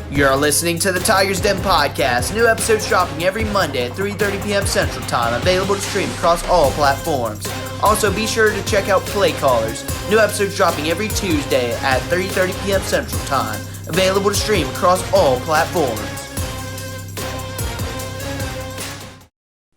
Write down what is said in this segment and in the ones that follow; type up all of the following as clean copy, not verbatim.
You're listening to the Tigers Den podcast. New episodes dropping every Monday at 3:30 p.m. Central Time, available to stream across all platforms. Also, be sure to check out Play Callers. New episodes dropping every Tuesday at 3:30 p.m. Central Time, available to stream across all platforms.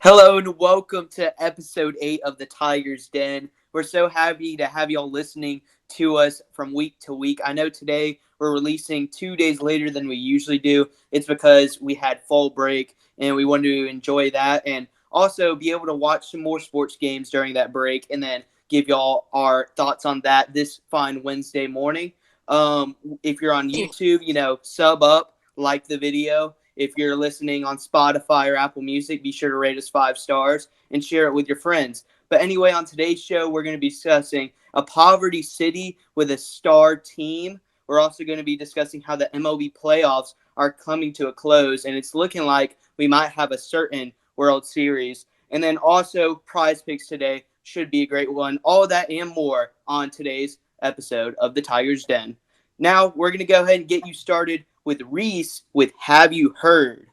Hello and welcome to episode 8 of the Tigers Den. We're so happy to have y'all listening to us from week to week. I know today we're releasing 2 days later than we usually do. It's because we had fall break and we wanted to enjoy that and also be able to watch some more sports games during that break and then give y'all our thoughts on that this fine Wednesday morning. If you're on YouTube, sub up, like the video. If you're listening on Spotify or Apple Music, be sure to rate us 5 stars and share it with your friends. But anyway, on today's show, we're going to be discussing a poverty city with a star team. We're also going to be discussing how the MLB playoffs are coming to a close, and it's looking like we might have a certain World Series. And then also prize picks today should be a great one. All of that and more on today's episode of the Tigers Den. Now we're going to go ahead and get you started with Reese with Have You Heard?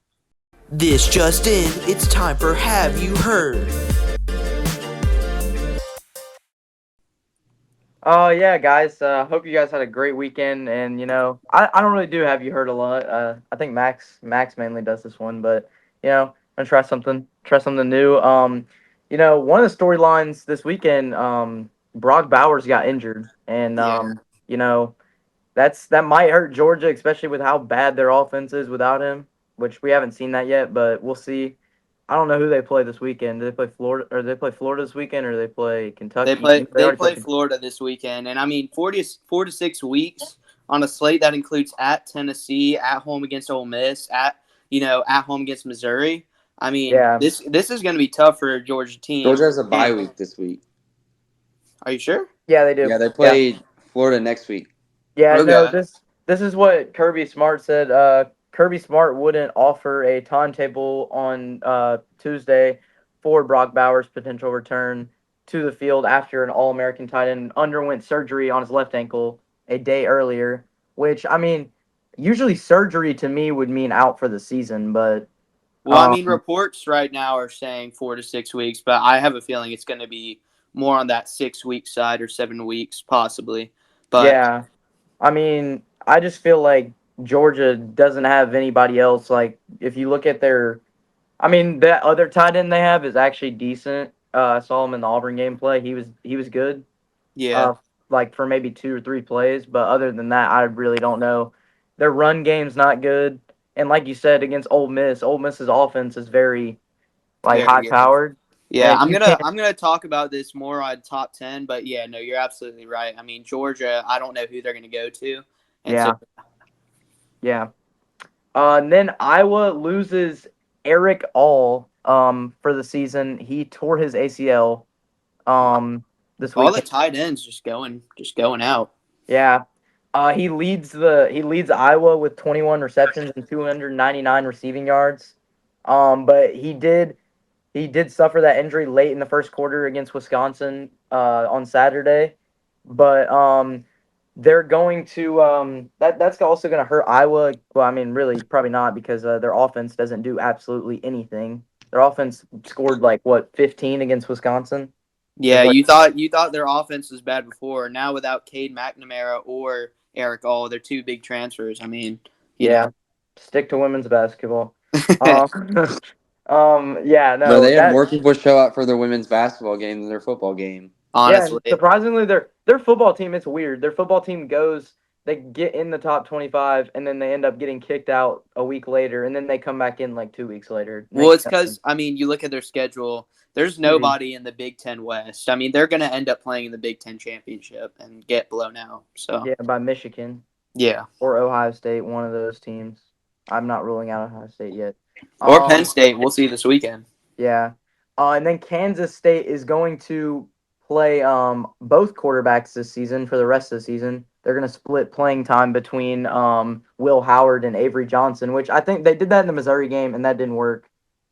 This just in, it's time for Have You Heard? Oh, yeah, guys. Hope you guys had a great weekend. And, I don't really do Have You Heard a lot. I think Max mainly does this one. But, I'm going to try something new. One of the storylines this weekend, Brock Bowers got injured. And, that might hurt Georgia, especially with how bad their offense is without him, which we haven't seen that yet, but we'll see. I don't know who they play this weekend. Do they play Florida, or do they play Florida this weekend, or do they play Kentucky? They play Florida this weekend, and I mean 4 to 6 weeks on a slate that includes at Tennessee, at home against Ole Miss, at home against Missouri. I mean, this is going to be tough for a Georgia team. Georgia has a bye week this week. Are you sure? Yeah, they do. Yeah, they play Florida next week. Yeah, no, this is what Kirby Smart said. Kirby Smart wouldn't offer a timetable on Tuesday for Brock Bowers' potential return to the field after an All-American tight end underwent surgery on his left ankle a day earlier, which, I mean, usually surgery to me would mean out for the season, but... Well, reports right now are saying 4 to 6 weeks, but I have a feeling it's going to be more on that 6-week side or 7 weeks, possibly. But yeah, I mean, I just feel like Georgia doesn't have anybody else. Like, if you look at that other tight end they have is actually decent. I saw him in the Auburn game play. He was good. Yeah. For maybe 2 or 3 plays, but other than that, I really don't know. Their run game's not good, and like you said, against Ole Miss's offense is very high powered. Yeah, I'm gonna talk about this more on top 10, but yeah, no, you're absolutely right. I mean, Georgia, I don't know who they're gonna go to. Yeah. And then Iowa loses Eric All for the season. He tore his ACL this week. All the tight ends just going out. Yeah. He leads Iowa with 21 receptions and 299 receiving yards. But he did suffer that injury late in the first quarter against Wisconsin on Saturday. But they're going to that's also going to hurt Iowa. Well, I mean, really, probably not, because their offense doesn't do absolutely anything. Their offense scored 15 against Wisconsin. Yeah, you thought their offense was bad before. Now without Cade McNamara or Eric All, they're 2 big transfers. I mean, stick to women's basketball. Yeah, no. Bro, they have more people show up for their women's basketball game than their football game. Honestly, yeah, surprisingly, their football team, it's weird. Their football team they get in the top 25, and then they end up getting kicked out a week later, and then they come back in 2 weeks later. Well, it's because, I mean, you look at their schedule, there's nobody in the Big Ten West. I mean, they're going to end up playing in the Big Ten Championship and get blown out. So yeah, by Michigan. Yeah. Or Ohio State, one of those teams. I'm not ruling out Ohio State yet. Or Penn State, we'll see this weekend. Yeah. And then Kansas State is going to play both quarterbacks this season for the rest of the season. They're going to split playing time between Will Howard and Avery Johnson, which I think they did that in the Missouri game, and that didn't work.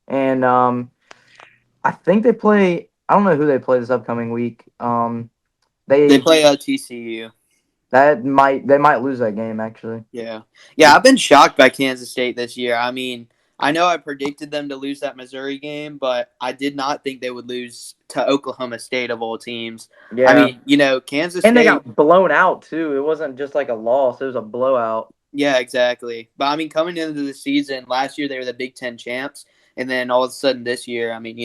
And I think they play – I don't know who they play this upcoming week. They play TCU. They might lose that game actually. Yeah. Yeah, I've been shocked by Kansas State this year. I mean, I know I predicted them to lose that Missouri game, but I did not think they would lose to Oklahoma State of all teams. Yeah. I mean, Kansas And they State. got blown out too. It wasn't just like a loss; it was a blowout. Yeah, exactly. But I mean, coming into the season last year, they were the Big Ten champs, and then all of a sudden this year, I mean,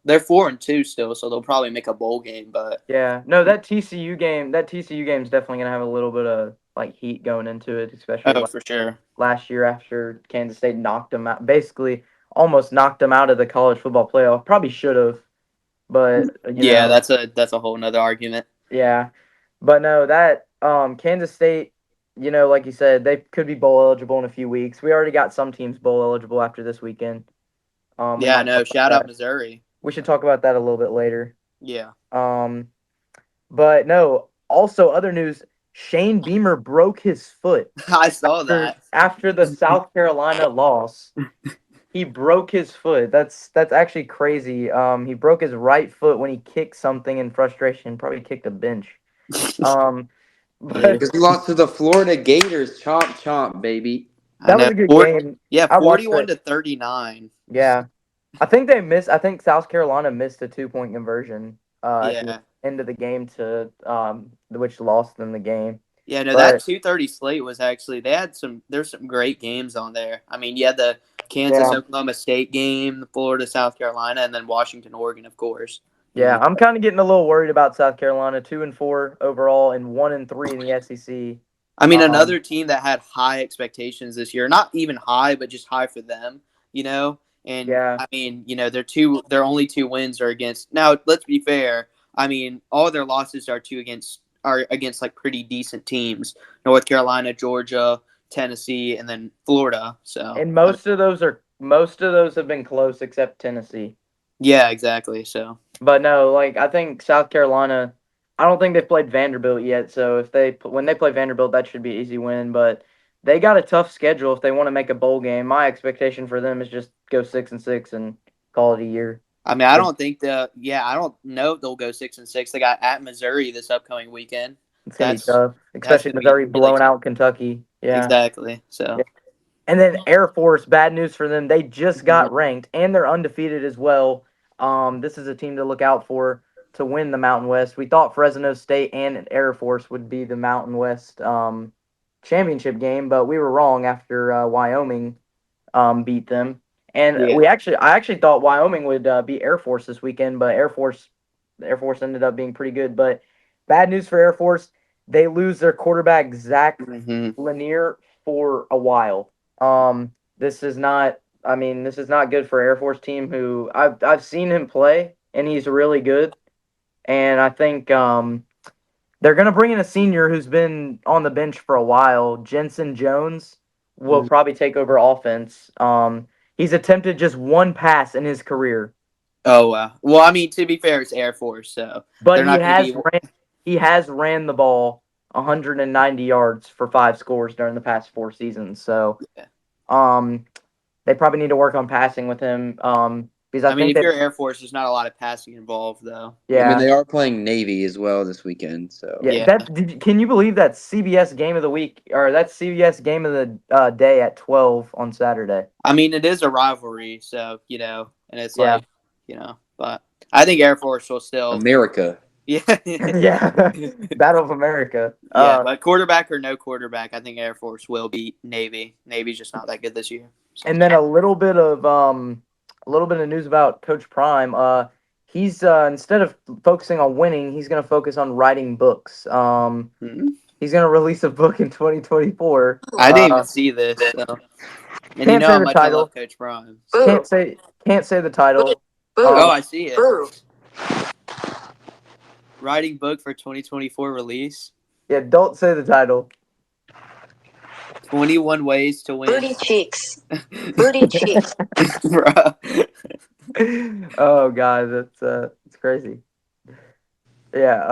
they're 4-2 still, so they'll probably make a bowl game. But yeah, no, that TCU game is definitely gonna have a little bit of like heat going into it, especially for sure. last year after Kansas State knocked them out, basically almost knocked them out of the college football playoff. Probably should have, but Yeah, that's a whole nother argument. Yeah, but no, that Kansas State, like you said, they could be bowl eligible in a few weeks. We already got some teams bowl eligible after this weekend. Yeah, no, shout out Missouri. We should talk about that a little bit later. Yeah. But no, also other news, Shane Beamer broke his foot. I saw that. After the South Carolina loss. He broke his foot. That's actually crazy. He broke his right foot when he kicked something in frustration. Probably kicked a bench. Because he lost to the Florida Gators. Chomp, chomp, baby. That was a good game. Yeah, 41-39. Yeah. I think South Carolina missed a 2-point conversion at the end of the game which lost them the game. Yeah, no, that 2:30 slate was actually there's some great games on there. I mean, you had the Kansas Oklahoma State game, the Florida South Carolina, and then Washington Oregon, of course. Yeah, I'm kind of getting a little worried about South Carolina, 2-4 overall and 1-3 in the SEC. I mean, another team that had high expectations this year, not even high, but just high for them, And I mean, their only 2 wins are against. Now, let's be fair. I mean, all their losses are against like pretty decent teams: North Carolina, Georgia, Tennessee, and then Florida. So, and most of those have been close except Tennessee. Yeah, exactly. So, but no, like I think South Carolina. I don't think they've played Vanderbilt yet. So when they play Vanderbilt, that should be an easy win. But they got a tough schedule if they want to make a bowl game. My expectation for them is just go 6-6 and call it a year. I mean, I don't know if they'll go 6-6. They got at Missouri this upcoming weekend. It's gonna be tough, especially Missouri blowing out Kentucky. Yeah, exactly. So, and then Air Force, bad news for them. They just got ranked, and they're undefeated as well. This is a team to look out for to win the Mountain West. We thought Fresno State and Air Force would be the Mountain West championship game, but we were wrong after Wyoming beat them. And I actually thought Wyoming would beat Air Force this weekend, but Air Force ended up being pretty good. But bad news for Air Force, they lose their quarterback Zach Lanier for a while. This is not good for Air Force team who I've seen him play and he's really good. And I think they're gonna bring in a senior who's been on the bench for a while. Jensen Jones will probably take over offense. He's attempted just 1 pass in his career. Oh wow! Well, I mean, to be fair, it's Air Force, so but he has ran the ball 190 yards for 5 scores during the past 4 seasons. So, they probably need to work on passing with him. Because I think if you're Air Force, there's not a lot of passing involved, though. Yeah, I mean, they are playing Navy as well this weekend. So can you believe that CBS game of the week or that CBS game of the day at 12 on Saturday? I mean, it is a rivalry, so and it's but I think Air Force will still America. Yeah, Battle of America. But quarterback or no quarterback, I think Air Force will beat Navy. Navy's just not that good this year. So. And then a little bit of news about Coach Prime. He's instead of focusing on winning, he's going to focus on writing books. He's going to release a book in 2024. I didn't even see this. So. And can't say the title. I love Coach Prime. So. Can't say the title. I see it. Writing book for 2024 release. Yeah, don't say the title. 21 ways to win. Booty cheeks. Booty cheeks. Oh god, it's crazy. Yeah,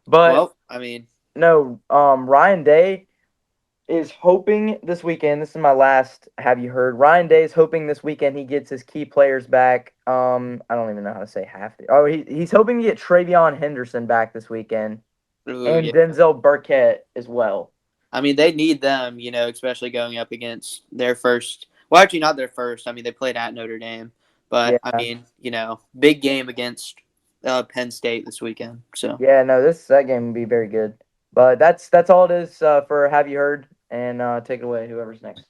but well, I mean, no, Ryan Day is hoping this weekend. This is my last. Have you heard? Ryan Day is hoping this weekend he gets his key players back. I don't even know how to say half. He's hoping to get Travion Henderson back this weekend. Ooh, and yeah. Denzel Burkett as well. I mean, they need them, especially going up against their first. Well, actually, not their first. I mean, they played at Notre Dame, but I Yeah. mean, big game against Penn State this weekend. So Yeah, no, that game will be very good. But that's all it is for Have You Heard? And take it away, whoever's next.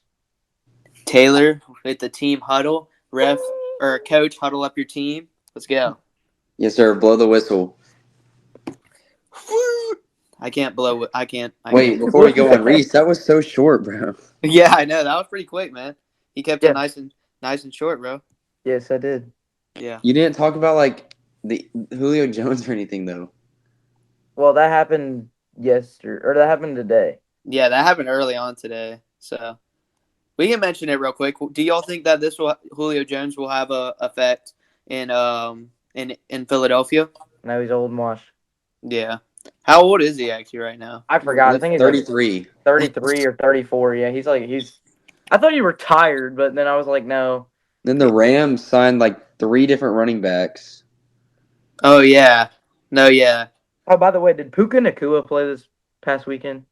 Taylor with the team huddle, ref or coach huddle up your team. Let's go. Yes, sir. Blow the whistle. I can't blow. I can't. Wait, before we go on, Reese, that was so short, bro. Yeah, I know that was pretty quick, man. He kept Yeah. it nice and short, bro. Yes, I did. Yeah. You didn't talk about like the Julio Jones or anything though. Well, that happened yesterday, or that happened today. Yeah, that happened early on today. So we can mention it real quick. Do y'all think that Julio Jones will have a effect in Philadelphia? No, he's old and washed. Yeah. How old is he actually right now? I forgot. I think he's 33. like 33 or 34. Yeah, he's. I thought he retired, but then I was like, no. Then the Rams signed like 3 different running backs. Oh yeah. No, yeah. Oh, by the way, did Puka Nacua play this past weekend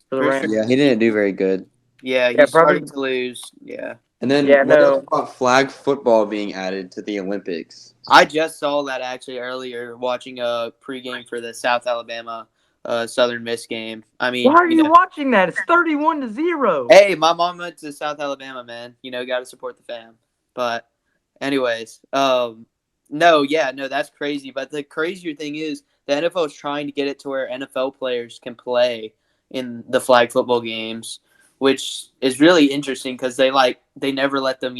for the Rams? Yeah, he didn't do very good. Yeah, Yeah, he's starting to lose. Yeah. And then Yeah, what else about flag football being added to the Olympics? I just saw that actually earlier watching a pregame for the South Alabama Southern Miss game. I mean, Why are you watching that? It's 31-0. Hey, my mom went to South Alabama, man. Got to support the fam. But anyways, no, that's crazy. But the crazier thing is the NFL is trying to get it to where NFL players can play in the flag football games, which is really interesting because they never let them,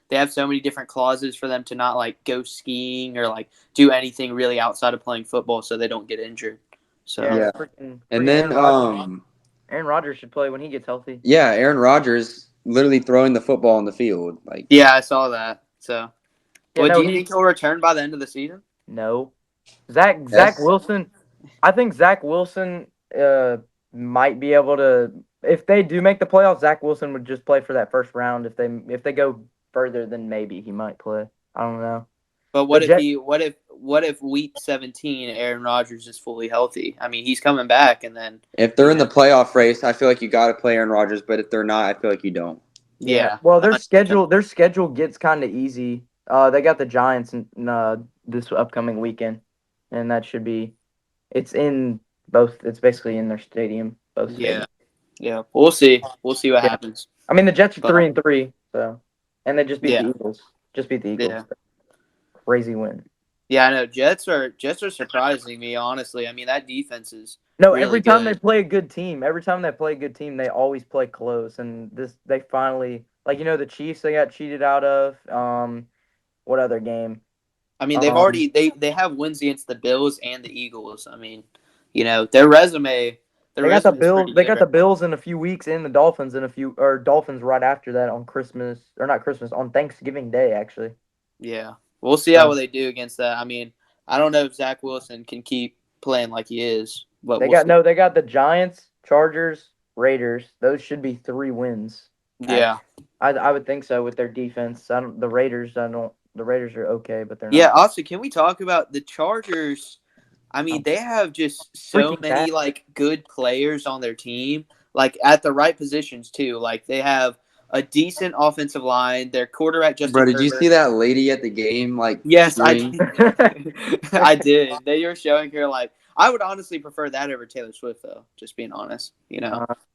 they have so many different clauses for them to not like go skiing or like do anything really outside of playing football so they don't get injured. So Yeah. Freaking And then Aaron Rodgers should play when he gets healthy. yeah, Aaron Rodgers literally throwing the football on the field. Like yeah, I saw that. So Yeah, do you think he'll return by the end of the season? No. Zach Wilson. I think Zach Wilson might be able to. If they do make the playoffs, Zach Wilson would just play for that first round. If they go further, then maybe he might play. I don't know. But what if week 17 Aaron Rodgers is fully healthy? I mean, he's coming back, and then if they're in the playoff race, I feel like you got to play Aaron Rodgers. But if they're not, I feel like you don't. Yeah. Well, their schedule gets kind of easy. They got the Giants in this upcoming weekend, and that should be. It's in both. It's basically in their stadium. Both. Stadiums. Yeah. We'll see. We'll see what happens. I mean, the Jets are 3-3, so, and they just beat the Eagles. Just beat the Eagles. Yeah. Crazy win. Yeah, I know. Jets are surprising me, honestly. I mean, that defense is really every time good. they play a good team, they always play close. And they finally, the Chiefs they got cheated out of. What other game? I mean, they've already they have wins against the Bills and the Eagles. I mean, their resume. They got the Bills. They got the Bills in a few weeks, and the Dolphins Dolphins right after that on on Thanksgiving Day actually. Yeah. We'll see how they do against that. I mean, I don't know if Zach Wilson can keep playing like he is. But They got the Giants, Chargers, Raiders. Those should be 3 wins. Yeah, I would think so with their defense. The Raiders are okay, but they're not. Yeah. Also, can we talk about the Chargers? I mean, they have just so many like good players on their team, like at the right positions too. Like they have a decent offensive line. Their quarterback Justin Bro, did you see that lady at the game? Like, yes, I did. I did. They were showing her like. I would honestly prefer that over Taylor Swift, though. Just being honest,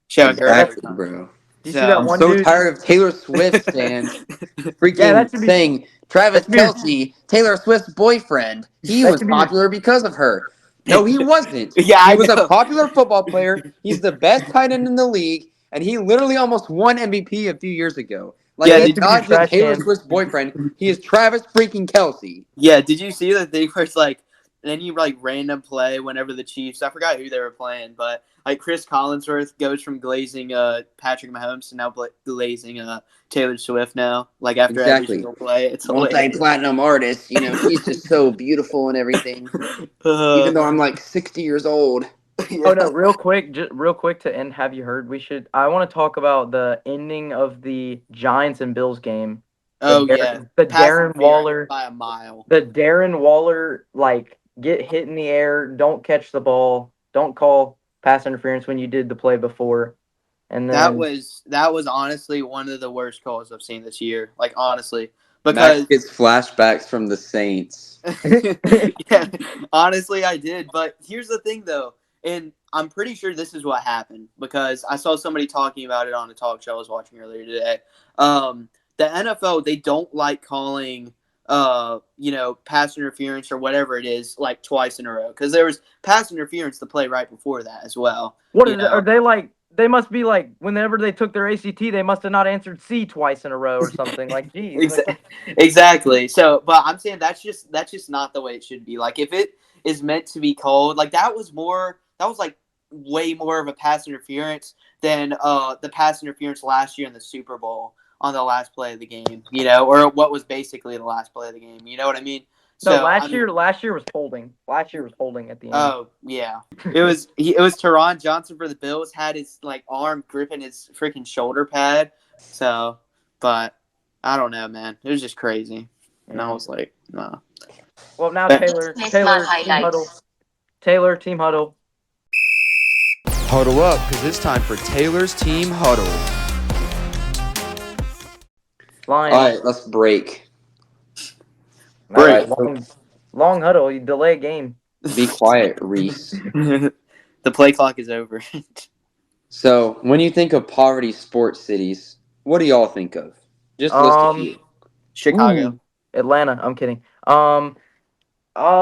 showing her every time. Bro. Did you see that one I'm so dude? tired of Taylor Swift fans freaking saying Travis Kelce, Taylor Swift's boyfriend. He was popular because of her. No, he wasn't. Yeah, he was a popular football player. He's the best tight end in the league, and he literally almost won MVP a few years ago. Like, he's not just Taylor Swift's boyfriend. He is Travis freaking Kelce. Yeah, did you see the thing where it's like, any like random play whenever the Chiefs, I forgot who they were playing, but like Chris Collinsworth goes from glazing Patrick Mahomes to now glazing Taylor Swift now, like after every single play. It's multi-platinum artist, he's just so beautiful and everything. Even though I'm like 60 years old. Yeah. Oh no, real quick to end. Have you heard? I want to talk about the ending of the Giants and Bills game. The Darren Waller by a mile. The Darren Waller get hit in the air, don't catch the ball. don't call pass interference when you did the play before. And then that was honestly one of the worst calls I've seen this year. Like honestly, Max because gets flashbacks from the Saints. yeah, honestly, I did. But here's the thing, though, and I'm pretty sure this is what happened because I saw somebody talking about it on a talk show I was watching earlier today. The NFL, they don't like calling, pass interference or whatever it is like twice in a row because there was pass interference to play right before that as well. Are they like? They must be like whenever they took their ACT, they must have not answered C twice in a row or something. Like, geez. Exactly. So, but I'm saying that's just not the way it should be. Like, if it is meant to be called, like that was like way more of a pass interference than the pass interference last year in the Super Bowl on the last play of the game, or what was basically the last play of the game. You know what I mean? So last year was holding. Last year was holding at the end. Oh yeah, it was Teron Johnson for the Bills had his like arm gripping his freaking shoulder pad. So, but I don't know, man. It was just crazy, and I was like, nah. Well, now Taylor, team huddle. Taylor, team huddle. Huddle up, because it's time for Taylor's team huddle. Lions. All right, let's break. All right, long huddle. You delay a game. Be quiet, Reese. The play clock is over. So, when you think of poverty sports cities, what do y'all think of? Just list a few. Chicago. Ooh, Atlanta. I'm kidding.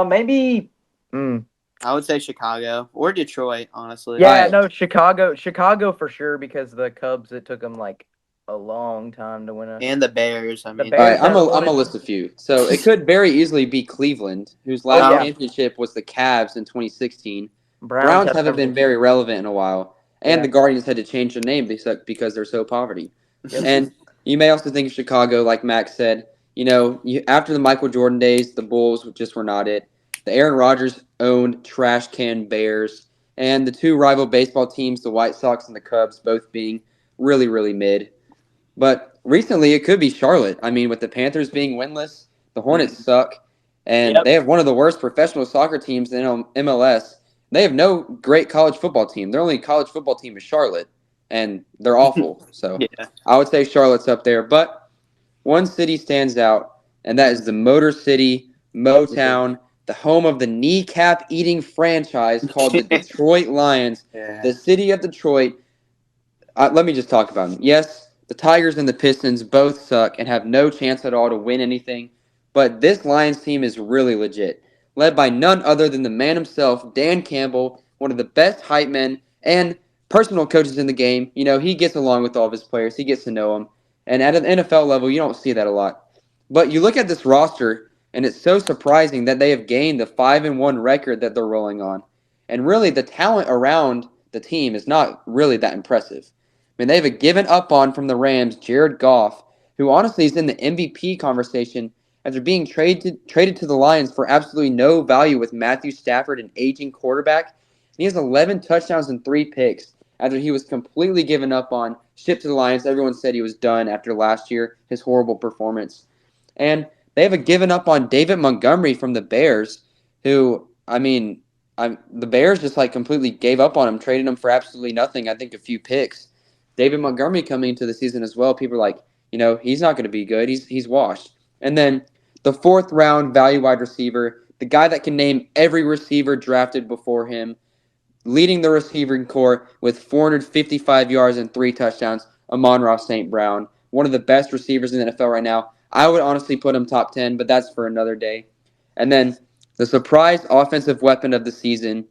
Maybe. I would say Chicago or Detroit, honestly. Yeah, no, Chicago for sure because the Cubs. It took them like a long time to win and the Bears. I mean, all right, I'm gonna list a few. So it could very easily be Cleveland, whose last championship was the Cavs in 2016. Browns haven't been very relevant in a while, and the Guardians had to change their name because they're so poverty. And you may also think of Chicago, like Max said. After the Michael Jordan days, the Bulls just were not it. The Aaron Rodgers owned trash can Bears, and the two rival baseball teams, the White Sox and the Cubs, both being really, really mid. But recently, it could be Charlotte. I mean, with the Panthers being winless, the Hornets suck, and they have one of the worst professional soccer teams in MLS. They have no great college football team. Their only college football team is Charlotte, and they're awful. So I would say Charlotte's up there. But one city stands out, and that is the Motor City, Motown, the home of the kneecap-eating franchise called the Detroit Lions. The city of Detroit. Let me just talk about them. Yes, the Tigers and the Pistons both suck and have no chance at all to win anything. But this Lions team is really legit, led by none other than the man himself, Dan Campbell, one of the best hype men and personal coaches in the game. He gets along with all of his players. He gets to know them. And at an NFL level, you don't see that a lot. But you look at this roster, and it's so surprising that they have gained the 5-1 record that they're rolling on. And really, the talent around the team is not really that impressive. I mean, they have a given up on from the Rams, Jared Goff, who honestly is in the MVP conversation after being traded to the Lions for absolutely no value with Matthew Stafford, an aging quarterback. And he has 11 touchdowns and 3 picks after he was completely given up on, shipped to the Lions. Everyone said he was done after last year, his horrible performance. And they have a given up on David Montgomery from the Bears, who, the Bears just completely gave up on him, traded him for absolutely nothing, I think a few picks. David Montgomery coming into the season as well, people are like, he's not going to be good. He's washed. And then the 4th round value wide receiver, the guy that can name every receiver drafted before him, leading the receiving corps with 455 yards and 3 touchdowns, Amon-Ra St. Brown, one of the best receivers in the NFL right now. I would honestly put him top 10, but that's for another day. And then the surprise offensive weapon of the season,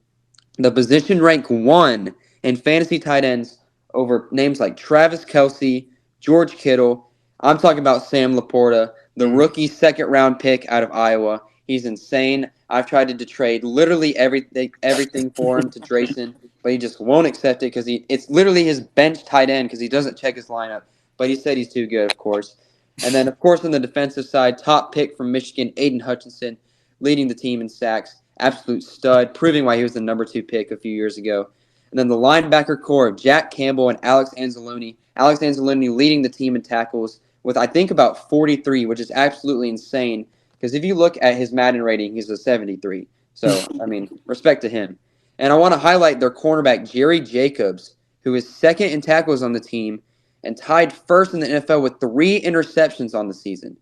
the position rank 1 in fantasy tight ends, over names like Travis Kelce, George Kittle. I'm talking about Sam Laporta, the rookie 2nd-round pick out of Iowa. He's insane. I've tried to trade literally everything for him to Drayson, but he just won't accept it because it's literally his bench tight end because he doesn't check his lineup. But he said he's too good, of course. And then, of course, on the defensive side, top pick from Michigan, Aiden Hutchinson, leading the team in sacks. Absolute stud, proving why he was the number 2 pick a few years ago. And then the linebacker core of Jack Campbell and Alex Anzalone. Alex Anzalone leading the team in tackles with, I think, about 43, which is absolutely insane. Because if you look at his Madden rating, he's a 73. So, respect to him. And I want to highlight their cornerback, Jerry Jacobs, who is second in tackles on the team and tied first in the NFL with 3 interceptions on the season.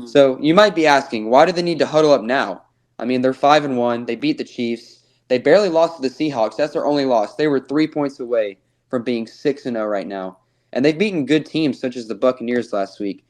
So you might be asking, why do they need to huddle up now? I mean, they're 5-1. They beat the Chiefs. They barely lost to the Seahawks. That's their only loss. They were 3 points away from being 6-0 right now. And they've beaten good teams such as the Buccaneers last week.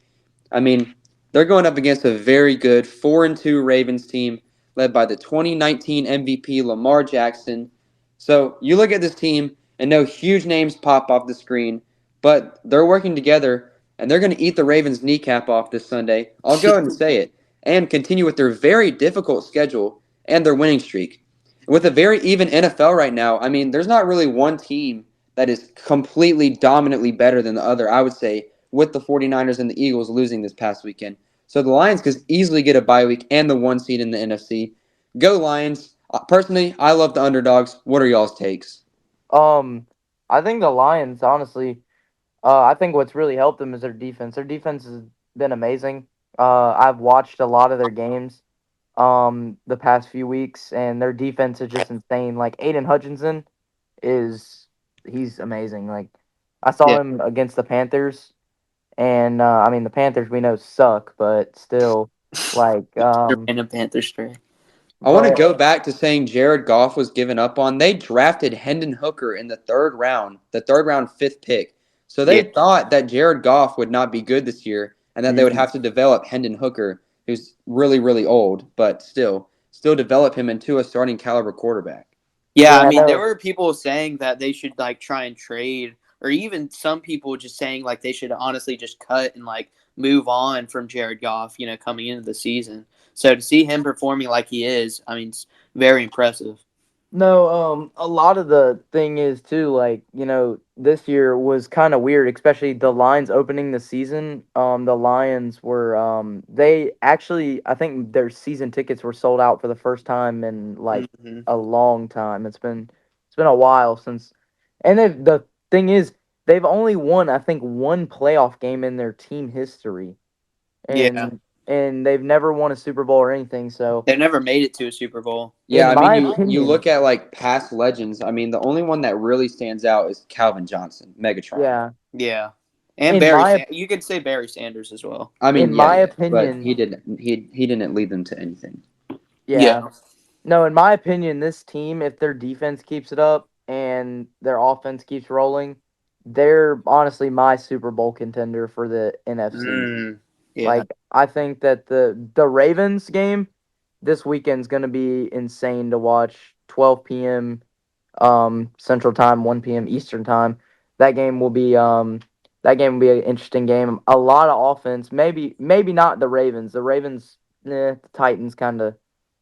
I mean, they're going up against a very good 4-2 Ravens team led by the 2019 MVP Lamar Jackson. So you look at this team and no huge names pop off the screen, but they're working together and they're going to eat the Ravens' kneecap off this Sunday. I'll go ahead and say it. And continue with their very difficult schedule and their winning streak. With a very even NFL right now, I mean, there's not really one team that is completely dominantly better than the other, I would say, with the 49ers and the Eagles losing this past weekend. So the Lions could easily get a bye week and the 1 seed in the NFC. Go Lions. Personally, I love the underdogs. What are y'all's takes? I think the Lions, honestly, I think what's really helped them is their defense. Their defense has been amazing. I've watched a lot of their games the past few weeks, and their defense is just insane. Like Aiden Hutchinson he's amazing. Like I saw him against the Panthers, and I mean the Panthers we know suck, but still, like and a Panther stray. I want to go back to saying Jared Goff was given up on. They drafted Hendon Hooker in the 3rd round, the 3rd round 5th pick. So they thought that Jared Goff would not be good this year and that they would have to develop Hendon Hooker, who's really, really old, but still develop him into a starting caliber quarterback. Yeah, I mean, there were people saying that they should like try and trade, or even some people just saying like they should honestly just cut and like move on from Jared Goff, coming into the season. So to see him performing like he is, I mean, it's very impressive. No, a lot of the thing is too, like, this year was kind of weird, especially the Lions opening the season. The Lions were, they actually, I think their season tickets were sold out for the first time in like a long time. It's been a while since, and the thing is, they've only won, I think, 1 playoff game in their team history, and they've never won a Super Bowl or anything. So they've never made it to a Super Bowl. Yeah, I mean, you look at like past legends. I mean, the only one that really stands out is Calvin Johnson, Megatron. Yeah, and Barry. You could say Barry Sanders as well. I mean, in my opinion, but he didn't. He didn't lead them to anything. Yeah. No, in my opinion, this team, if their defense keeps it up and their offense keeps rolling, they're honestly my Super Bowl contender for the NFC. Like, I think that the Ravens game this weekend's going to be insane to watch. 12 p.m. Central Time, 1 p.m. Eastern Time. That game will be an interesting game. A lot of offense. Maybe not the Ravens. The Ravens, the Titans kind of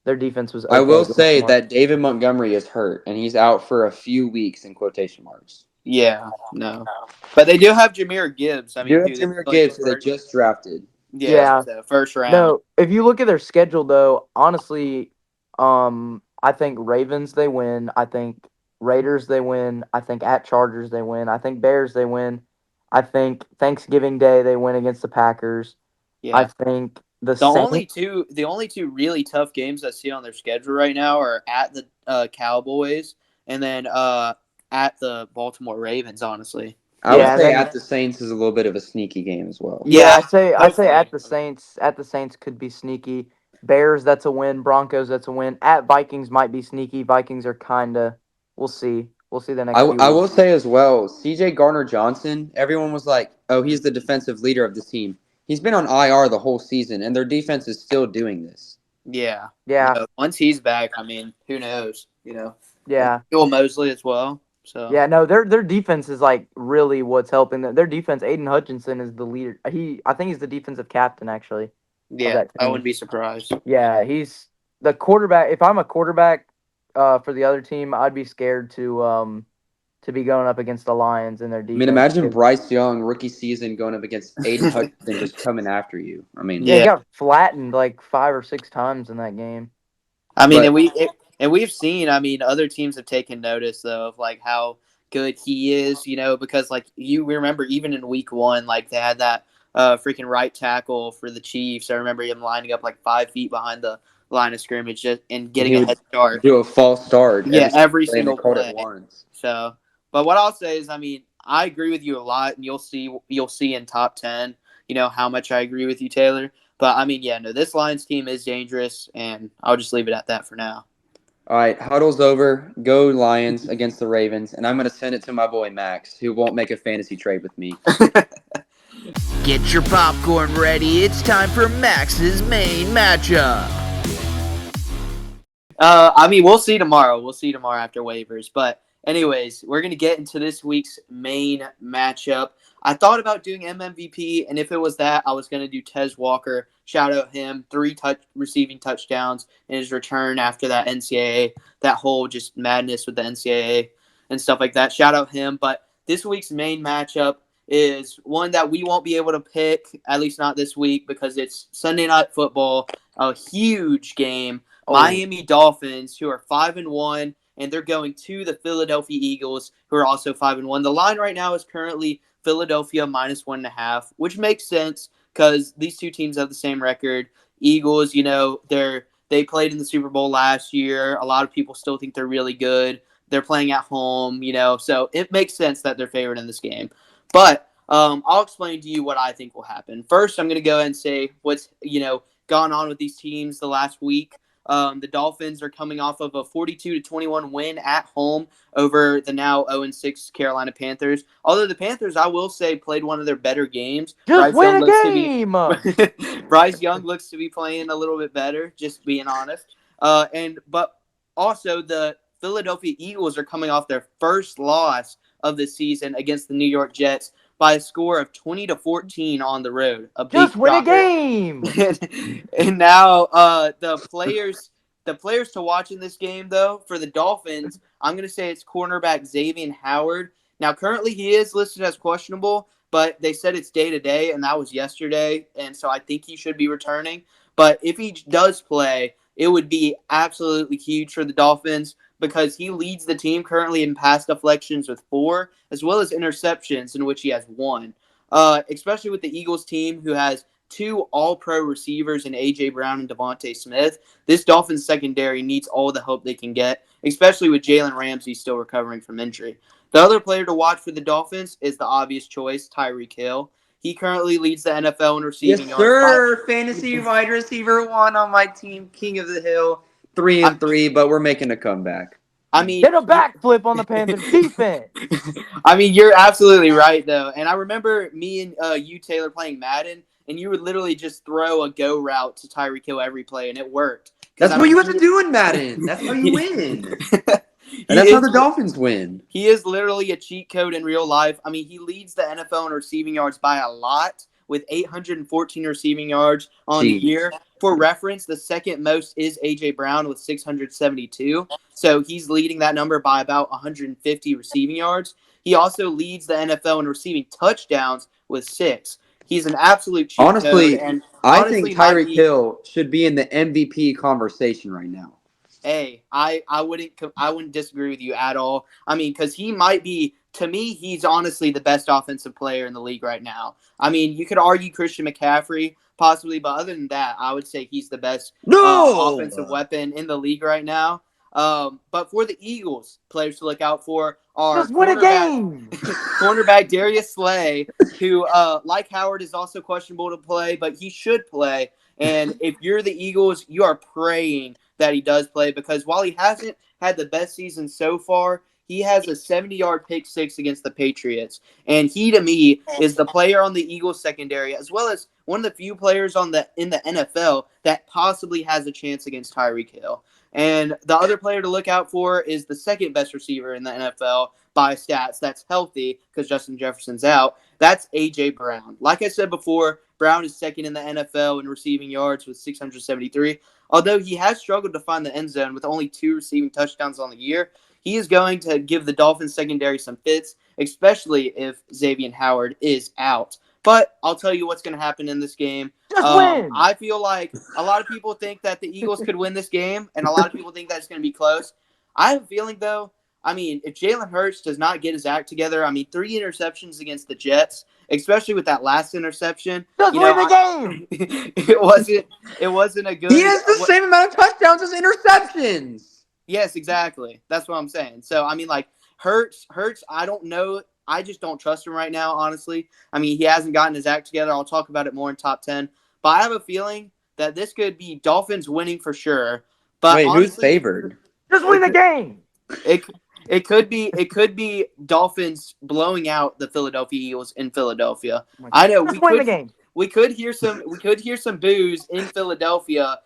their defense was okay. I will say that David Montgomery is hurt and he's out for a few weeks in quotation marks. Yeah, no. But they do have Jahmyr Gibbs. I mean, Jahmyr Gibbs, who they just drafted. Yeah. So first round. No, if you look at their schedule, though, honestly, I think Ravens they win. I think Raiders they win. I think at Chargers they win. I think Bears they win. I think Thanksgiving Day they win against the Packers. Yeah. I think the only two really tough games I see on their schedule right now are at the Cowboys and then at the Baltimore Ravens. Honestly. I would say at the Saints is a little bit of a sneaky game as well. Yeah, I say at the Saints. At the Saints could be sneaky. Bears, that's a win. Broncos, that's a win. At Vikings might be sneaky. Vikings are kinda. We'll see. We'll see the next. I will say as well. C.J. Gardner-Johnson. Everyone was like, "Oh, he's the defensive leader of the team." He's been on IR the whole season, and their defense is still doing this. Yeah. Once he's back, I mean, who knows? Yeah. Bill Mosley as well. So yeah, no, their defense is like really what's helping them. Their defense, Aiden Hutchinson is the leader. I think he's the defensive captain actually. Yeah, I wouldn't be surprised. Yeah, he's the quarterback. If I'm a quarterback for the other team, I'd be scared to be going up against the Lions in their defense. I mean, imagine Bryce Young, rookie season, going up against Aiden Hutchinson just coming after you. I mean, he got flattened like 5 or 6 times in that game. I mean, and we've seen, I mean, other teams have taken notice, though, of, like, how good he is, because, like, we remember even in week 1, like, they had that freaking right tackle for the Chiefs. I remember him lining up, like, 5 feet behind the line of scrimmage and getting a head start. Do a false start. Yeah, every single play. Once. So, but what I'll say is, I mean, I agree with you a lot, and you'll see in top 10, how much I agree with you, Taylor. But I mean, yeah, no, this Lions team is dangerous, and I'll just leave it at that for now. All right, huddle's over. Go Lions against the Ravens, and I'm going to send it to my boy Max, who won't make a fantasy trade with me. Get your popcorn ready. It's time for Max's main matchup. I mean, we'll see tomorrow. We'll see tomorrow after waivers. But anyways, we're going to get into this week's main matchup. I thought about doing MMVP, and if it was that, I was going to do Tez Walker. Shout out him, 3 receiving touchdowns in his return after that NCAA, that whole just madness with the NCAA and stuff like that. Shout out him. But this week's main matchup is one that we won't be able to pick, at least not this week, because it's Sunday Night Football, a huge game. Miami Dolphins, who are 5-1, and they're going to the Philadelphia Eagles, who are also 5-1. The line right now is currently Philadelphia -1.5, which makes sense because these two teams have the same record. Eagles, they played in the Super Bowl last year. A lot of people still think they're really good. They're playing at home, so it makes sense that they're favored in this game. But I'll explain to you what I think will happen. First, I'm going to go ahead and say what's gone on with these teams the last week. The Dolphins are coming off of a 42-21 win at home over the now 0-6 Carolina Panthers. Although the Panthers, I will say, played one of their better games. Just win a game! Bryce Young looks to be playing a little bit better, just being honest. But also the Philadelphia Eagles are coming off their first loss of the season against the New York Jets by a score of 20-14 on the road. Just win a game. And now the players to watch in this game, though, for the Dolphins, I'm going to say it's cornerback Xavier Howard. Now, currently he is listed as questionable, but they said it's day-to-day, and that was yesterday, and so I think he should be returning. But if he does play, it would be absolutely huge for the Dolphins because he leads the team currently in pass deflections with 4, as well as interceptions, in which he has 1. Especially with the Eagles team, who has 2 all-pro receivers in A.J. Brown and Devontae Smith. This Dolphins secondary needs all the help they can get, especially with Jalen Ramsey still recovering from injury. The other player to watch for the Dolphins is the obvious choice, Tyreek Hill. He currently leads the NFL in receiving yards. Yes, sir. Fantasy wide receiver 1 on my team, King of the Hill. 3-3, but we're making a comeback. I mean, get a backflip on the Panthers defense. I mean, you're absolutely right, though. And I remember me and you, Taylor, playing Madden, and you would literally just throw a go route to Tyreek Hill every play, and it worked. That's what you have to do in Madden. That's how you win. And that's how the Dolphins win. He is literally a cheat code in real life. I mean, he leads the NFL in receiving yards by a lot, with 814 receiving yards on the year. For reference, the second most is A.J. Brown with 672. So he's leading that number by about 150 receiving yards. He also leads the NFL in receiving touchdowns with 6. He's an absolute cheat code. I think Tyreek Hill should be in the MVP conversation right now. Hey, I wouldn't disagree with you at all. I mean, because he might be, to me, he's honestly the best offensive player in the league right now. I mean, you could argue Christian McCaffrey possibly, but other than that, I would say he's the best offensive weapon in the league right now. But for the Eagles, players to look out for are cornerback Darius Slay, who, like Howard, is also questionable to play, but he should play. And if you're the Eagles, you are praying that he does play, because while he hasn't had the best season so far, he has a 70-yard pick 6 against the Patriots. And he, to me, is the player on the Eagles secondary, as well as one of the few players in the NFL that possibly has a chance against Tyreek Hill. And the other player to look out for is the second best receiver in the NFL by stats that's healthy, because Justin Jefferson's out. That's A.J. Brown. Like I said before, Brown is second in the NFL in receiving yards with 673. Although he has struggled to find the end zone with only 2 receiving touchdowns on the year, he is going to give the Dolphins secondary some fits, especially if Xavier Howard is out. But I'll tell you what's going to happen in this game. Just win. I feel like a lot of people think that the Eagles could win this game, and a lot of people think that it's going to be close. I have a feeling, though, I mean, if Jalen Hurts does not get his act together, I mean, 3 interceptions against the Jets, especially with that last interception. Just win the game. It wasn't a good. He has the same amount of touchdowns as interceptions. Yes, exactly. That's what I'm saying. So I mean, like Hurts. I don't know. I just don't trust him right now, honestly. I mean, he hasn't gotten his act together. I'll talk about it more in top 10. But I have a feeling that this could be Dolphins winning for sure. But wait, honestly, who's favored? Just win the game. It could be Dolphins blowing out the Philadelphia Eagles in Philadelphia. I know Just win the game. We could hear some boos in Philadelphia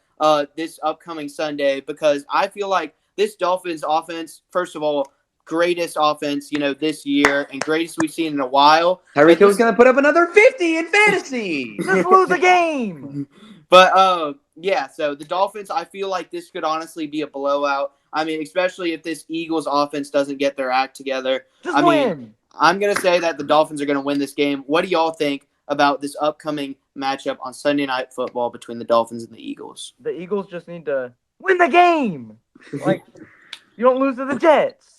this upcoming Sunday because I feel like this Dolphins offense, first of all, greatest offense, this year and greatest we've seen in a while. Tyreek Hill's going to put up another 50 in fantasy. Just lose the game. But yeah, so the Dolphins, I feel like this could honestly be a blowout. I mean, especially if this Eagles offense doesn't get their act together. Just win. I'm going to say that the Dolphins are going to win this game. What do y'all think about this upcoming matchup on Sunday Night Football between the Dolphins and the Eagles? The Eagles just need to win the game. Like, you don't lose to the Jets.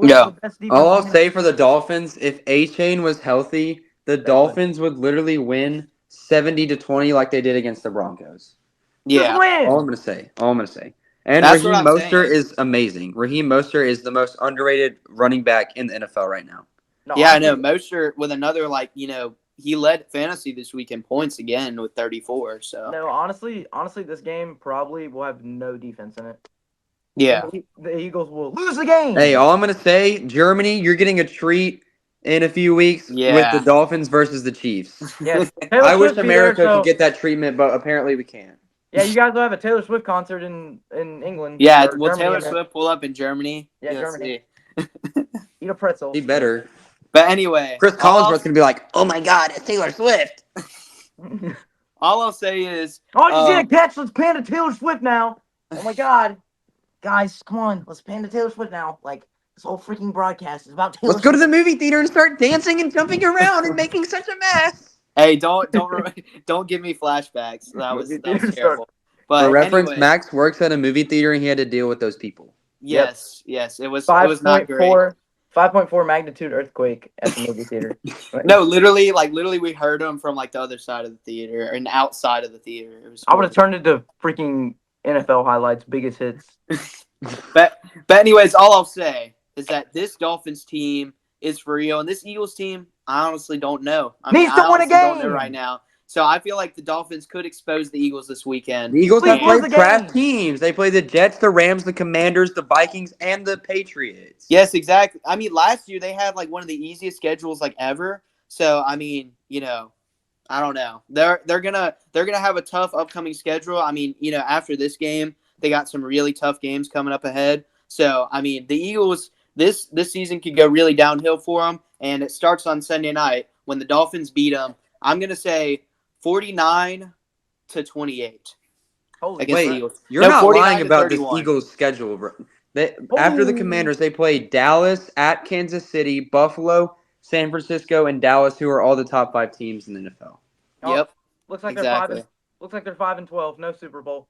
Yeah. All I'll say for the Dolphins, if A-Chain was healthy, the Dolphins would literally win 70-20 like they did against the Broncos. Yeah. All I'm going to say. And That's Raheem what I'm Mostert saying. is amazing. Raheem Mostert is the most underrated running back in the NFL right now. No, yeah, I know. Mostert with another, he led fantasy this week in points again with 34. So No, honestly, this game probably will have no defense in it. yeah. The Eagles will lose the game. Hey, all I'm going to say, Germany, you're getting a treat in a few weeks with the Dolphins versus the Chiefs. Yes. I wish America could get that treatment, but apparently we can't. Yeah, you guys will have a Taylor Swift concert in England. Yeah, or will Germany, Taylor I mean. Swift pull up in Germany? Yeah, Let's Germany. see. Eat a pretzel. He better. But anyway, Chris Collinsworth's going to be like, oh my God, it's Taylor Swift. all I'll say is, Oh, you see a catch? Let's pan to Taylor Swift now. Oh my God, guys, come on, let's pan to Taylor Swift now. Like this whole freaking broadcast is about Taylor. Let's go to the movie theater and start dancing and jumping around and making such a mess. hey, don't give me flashbacks. That was terrible. But For reference, anyway, Max works at a movie theater and he had to deal with those people. yes, it was not great. 5.4 magnitude earthquake at the movie theater. No, literally, we heard them from the other side of the theater and outside of the theater. It was I would have turned it to freaking NFL highlights, biggest hits. But anyways, all I'll say is that this Dolphins team is for real, and this Eagles team, I honestly don't know. I Needs to win a don't know game right now. So I feel like the Dolphins could expose the Eagles this weekend. The Eagles have Please played lose the crap game. teams. They play the Jets, the Rams, the Commanders, the Vikings, and the Patriots. Yes, exactly. I mean, last year they had one of the easiest schedules ever. So I mean, I don't know. They're gonna have a tough upcoming schedule. I mean, after this game, they got some really tough games coming up ahead. So I mean, the Eagles this season could go really downhill for them, and it starts on Sunday night when the Dolphins beat them. I'm gonna say 49-28. Holy against the Wait, Eagles. you're not lying 49-31. about this Eagles schedule, bro. After the Commanders, they play Dallas, at Kansas City, Buffalo, San Francisco, and Dallas, who are all the top 5 teams in the NFL. Yep. Looks like Exactly. they're 5-12. No Super Bowl.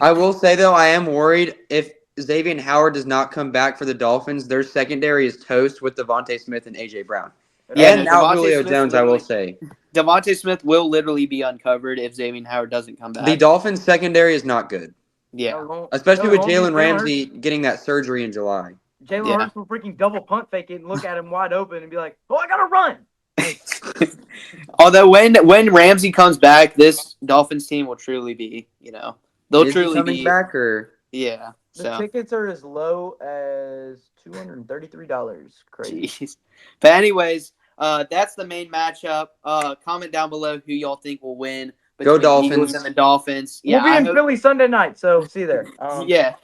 I will say, though, I am worried if Xavier Howard does not come back for the Dolphins, their secondary is toast with Devontae Smith and A.J. Brown. Yeah, And now Devontae Julio Smith Jones, I will say. Devontae Smith will literally be uncovered if Xavier Howard doesn't come back. The Dolphins' secondary is not good. Yeah. Especially with Jalen Ramsey getting that surgery in July. Jalen Hurts will freaking double punt fake it and look at him wide open and be like, "Oh, I gotta run." Although when Ramsey comes back, this Dolphins team will truly be, they'll Is he truly coming be back or? Yeah. The So tickets are as low as $233. Crazy. jeez. But anyways, that's the main matchup. Comment down below who y'all think will win between the Eagles Dolphins. and the Dolphins. Yeah, We'll be in Philly Sunday night, so see you there. yeah.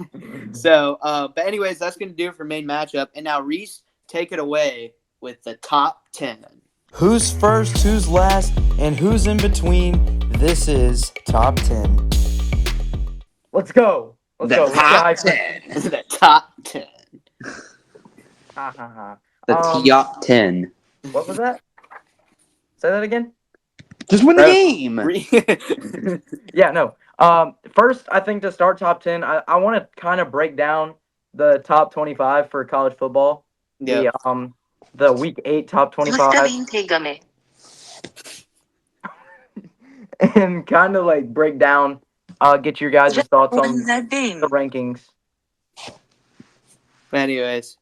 So, but anyways, that's going to do it for main matchup. And now, Reese, take it away with the top 10. Who's first, who's last, and who's in between? This is Top 10. Let's go. Let's go. Top 10. The top 10. Ha, ha, ha. The top 10. What was that? Say that again? Just win the game. Yeah, no. First, I think to start top 10, I want to kind of break down the top 25 for college football. Yeah. The week 8 top 25. And kind of like break down, get your guys' thoughts on the rankings. But anyways,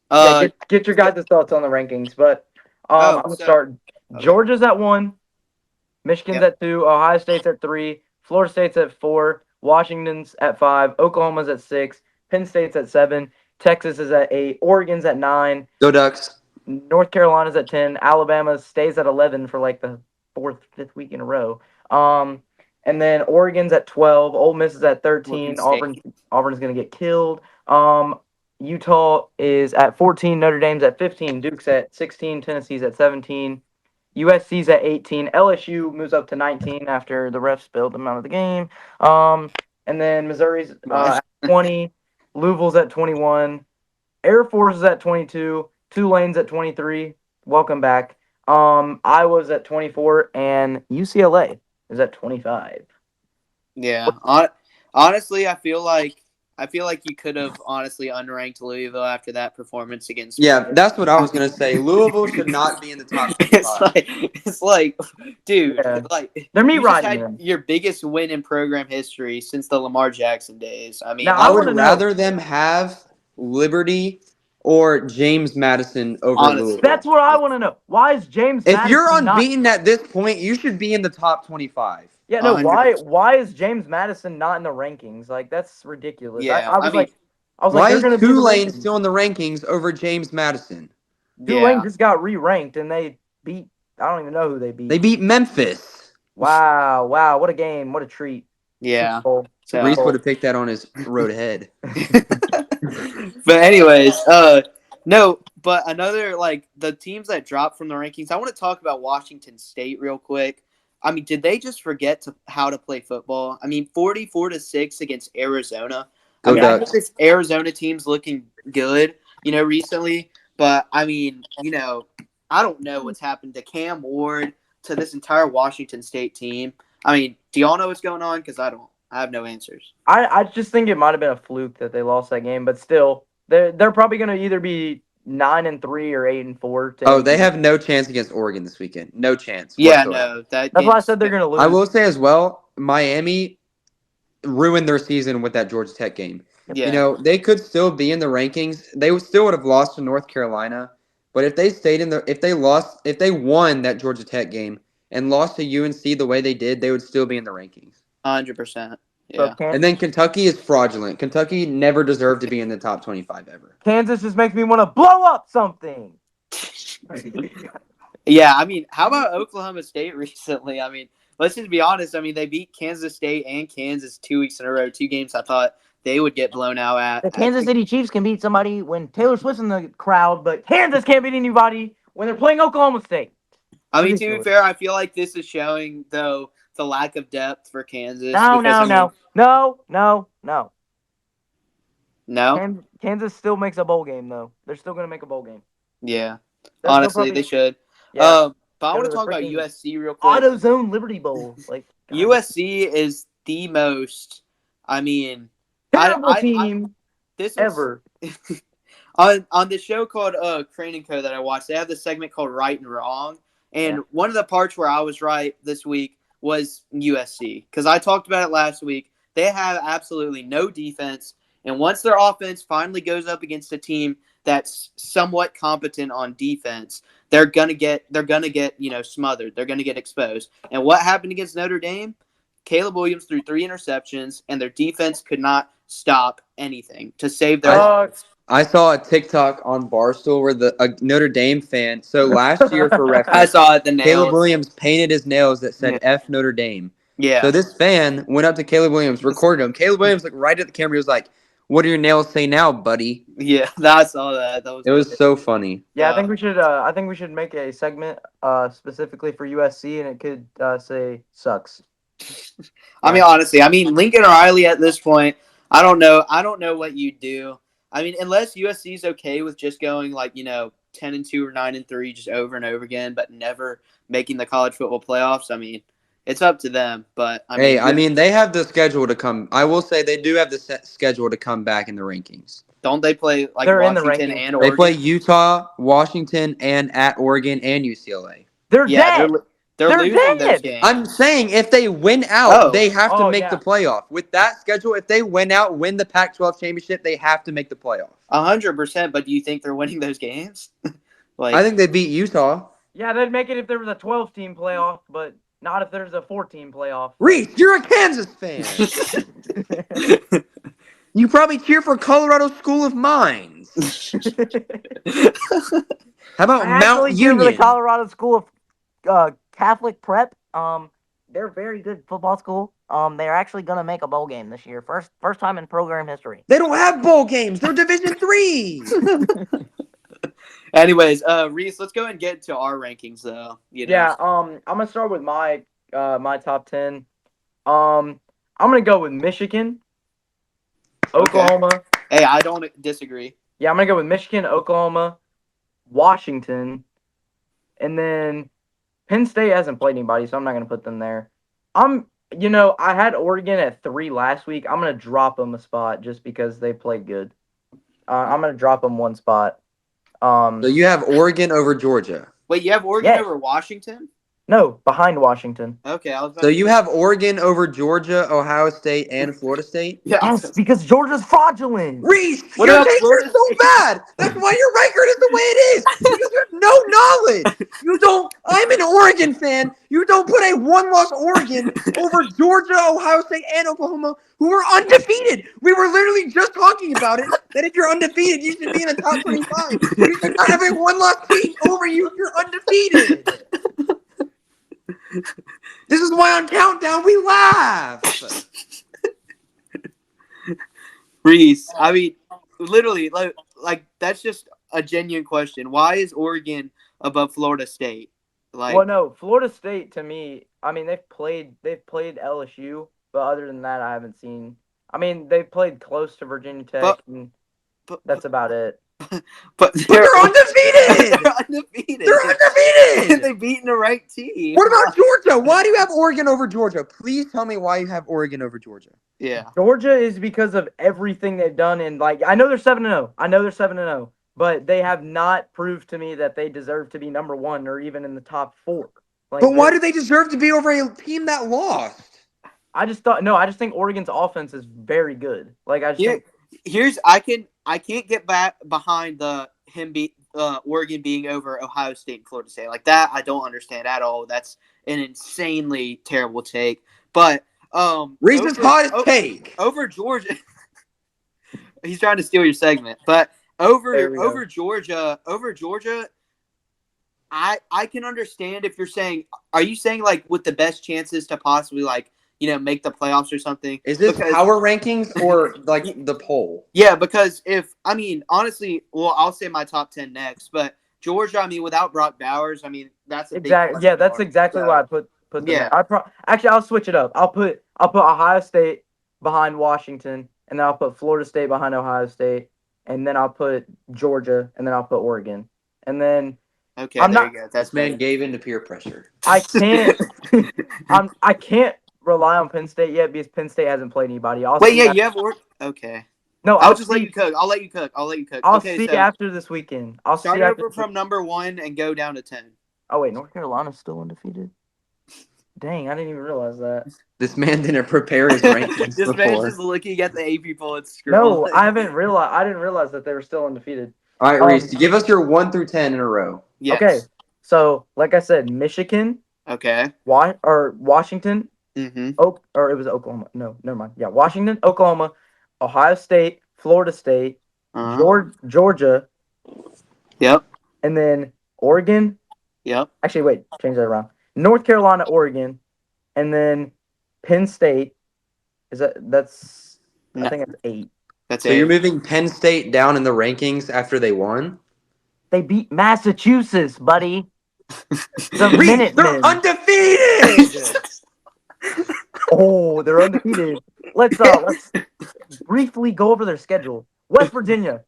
get your guys' thoughts on the rankings. But I'm gonna start. Georgia's at 1, Michigan's at 2, Ohio State's at 3, Florida State's at 4, Washington's at 5, Oklahoma's at 6, Penn State's at 7, Texas is at 8, Oregon's at 9. Go Ducks. North Carolina's at 10, Alabama stays at 11 for like the 5th week in a row. And then Oregon's at 12, Ole Miss is at 13, Auburn's gonna get killed. Utah is at 14, Notre Dame's at 15, Duke's at 16, Tennessee's at 17, USC's at 18, LSU moves up to 19 after the refs spilled them out of the game. And then Missouri's at 20, Louisville's at 21, Air Force is at 22, Tulane's at 23. Welcome back. Iowa's at 24, and UCLA is at 25. Yeah. Honestly, I feel like you could have honestly unranked Louisville after that performance against. Yeah, that's what I was gonna say. Louisville should not be in the top 25. It's like, dude, like they're you just had your biggest win in program history since the Lamar Jackson days. I mean, now, I would rather them have Liberty or James Madison over Louisville. That's what I want to know. Why is James Madison if you're unbeaten at this point, you should be in the top 25. Yeah, no. 100%. Why is James Madison not in the rankings? Like, that's ridiculous. Yeah, I was like, why is Tulane still in the rankings over James Madison? Tulane just got re-ranked and they beat. I don't even know who they beat. They beat Memphis. Wow! What a game! What a treat! Yeah. Reese would have picked that on his road ahead. But anyways, no. But another the teams that dropped from the rankings. I want to talk about Washington State real quick. I mean, did they just forget how to play football? I mean, 44-6 against Arizona. I know this Arizona team's looking good, recently. But, I mean, I don't know what's happened to Cam Ward, to this entire Washington State team. I mean, do y'all know what's going on? Because I don't. I have no answers. I just think it might have been a fluke that they lost that game. But still, they're probably going to either be 9-3 or 8-4. Oh, they have no chance against Oregon this weekend. No chance. Yeah, no. That's why I said they're going to lose. I will say as well, Miami ruined their season with that Georgia Tech game. Yeah. They could still be in the rankings. They still would have lost to North Carolina, but if they stayed if they won that Georgia Tech game and lost to UNC the way they did, they would still be in the rankings. 100%. Yeah. And then Kentucky is fraudulent. Kentucky never deserved to be in the top 25 ever. Kansas just makes me want to blow up something. Yeah, I mean, how about Oklahoma State recently? I mean, let's just be honest. I mean, they beat Kansas State and Kansas 2 weeks in a row. 2 games I thought they would get blown out at. The Kansas City Chiefs can beat somebody when Taylor Swift's in the crowd, but Kansas can't beat anybody when they're playing Oklahoma State. I mean, to be fair, I feel like this is showing, though, the lack of depth for Kansas. No? Kansas still makes a bowl game, though. They're still going to make a bowl game. Yeah. Honestly, they should. Yeah. But I want to talk about USC real quick. AutoZone Liberty Bowl. USC is the most, I mean... terrible team ever. On the show called Crane & Co. that I watched, they have this segment called Right and Wrong. And one of the parts where I was right this week was USC. Because I talked about it last week. They have absolutely no defense. And once their offense finally goes up against a team that's somewhat competent on defense, they're gonna get smothered. They're gonna get exposed. And what happened against Notre Dame? Caleb Williams threw 3 interceptions, and their defense could not stop anything to save their lives. I saw a TikTok on Barstool where a Notre Dame fan. So last year for reference, I saw it. The nails. Caleb Williams painted his nails that said "F Notre Dame." Yeah. So this fan went up to Caleb Williams, recorded him. Caleb Williams looked right at the camera. He was like, "What do your nails say now, buddy?" Yeah, I saw that. It was so funny. Yeah, I think we should make a segment specifically for USC, and it could say "sucks." I mean, honestly, Lincoln Riley at this point, I don't know what you do. I mean, unless USC is okay with just going 10-2 or 9-3 just over and over again, but never making the college football playoffs. I mean, it's up to them. But they have the schedule to come. I will say they do have the schedule to come back in the rankings. Don't they play like They're in the Washington rankings. and They Oregon? play Utah, Washington, and at Oregon and UCLA. They're dead. They're losing dead. those games. I'm saying if they win out, they have to make yeah. the playoff. With that schedule, if they win out, win the Pac-12 championship, they have to make the playoff. 100%. But do you think they're winning those games? I think they beat Utah. Yeah, they'd make it if there was a 12-team playoff, but not if there's a 4-team playoff. Reese, you're a Kansas fan. You probably cheer for Colorado School of Mines. How about Mount cheer for the Union? Colorado School of Catholic Prep. They're a very good football school. They're actually gonna make a bowl game this year. First time in program history. They don't have bowl games. They're Division III. Anyways, Reese, let's go and get to our rankings though. Yeah. I'm gonna start with my top 10. I'm gonna go with Michigan, Oklahoma. Hey, I don't disagree. Yeah, I'm gonna go with Michigan, Oklahoma, Washington, and then Penn State hasn't played anybody, so I'm not gonna put them there. I had Oregon at 3 last week. I'm gonna drop them a spot just because they played good. I'm gonna drop them 1 spot. So you have Oregon over Georgia. Wait, you have Oregon over Washington? No, behind Washington. Okay, So you have Oregon over Georgia, Ohio State, and Florida State? Yeah. Yes, because Georgia's fraudulent. Reese, your takes are so bad. That's why your record is the way it is. Because you have no knowledge. I'm an Oregon fan. You don't put a 1-loss Oregon over Georgia, Ohio State, and Oklahoma, who are undefeated. We were literally just talking about it, that if you're undefeated, you should be in the top 25. You should not have a 1-loss team over you if you're undefeated. This is why on Countdown we laugh. Reese, I mean, literally, like that's just a genuine question. Why is Oregon above Florida State? Well, no, Florida State to me. I mean, they've played LSU, but other than that, I haven't seen. I mean, they've played close to Virginia Tech, and that's about it. But they're undefeated. They're undefeated. They're undefeated. They've beaten the right team. What about Georgia? Why do you have Oregon over Georgia? Please tell me why you have Oregon over Georgia. Yeah. Georgia is because of everything they've done, and I know they're 7-0. I know they're 7-0, but they have not proved to me that they deserve to be number 1 or even in the top 4. But why do they deserve to be over a team that lost? I just think Oregon's offense is very good. I can't get back behind Oregon being over Ohio State and Florida State like that. I don't understand at all. That's an insanely terrible take. But Reese's hottest take over Georgia. He's trying to steal your segment, but over Georgia, I can understand if you're saying. Are you saying like with the best chances to possibly make the playoffs or something? Is this power rankings or like the poll? Yeah, because honestly, I'll say my top 10 next, but Georgia, without Brock Bowers, that's exactly. Yeah, that's exactly why I put them. Yeah, actually, I'll switch it up. I'll put Ohio State behind Washington, and then I'll put Florida State behind Ohio State, and then I'll put Georgia, and then I'll put Oregon, and then. Okay, there you go. This man gave in to peer pressure. I can't. I can't rely on Penn State yet because Penn State hasn't played anybody. You have Oregon. Okay. No, I'll just let you cook. I'll let you cook. I'll see after this weekend. I'll start over from number 1 and go down to 10. Oh wait, North Carolina's still undefeated. Dang, I didn't even realize that. This man didn't prepare his rankings This before. man's just looking at the AP poll and scrolling. No, I didn't realize that they were still undefeated. All right, Reese, give us your 1 through 10 in a row. Yes. Okay, so like I said, Michigan. Okay. Washington. Mm-hmm. Or it was Oklahoma. No, never mind. Yeah, Washington, Oklahoma, Ohio State, Florida State, Georgia. Yep. And then Oregon. Yep. Actually, wait, change that around. North Carolina, Oregon, and then Penn State. That's I think it's 8. That's so 8. You're moving Penn State down in the rankings after they won? They beat Massachusetts, buddy. They're undefeated. Oh, they're undefeated. Let's briefly go over their schedule. West Virginia,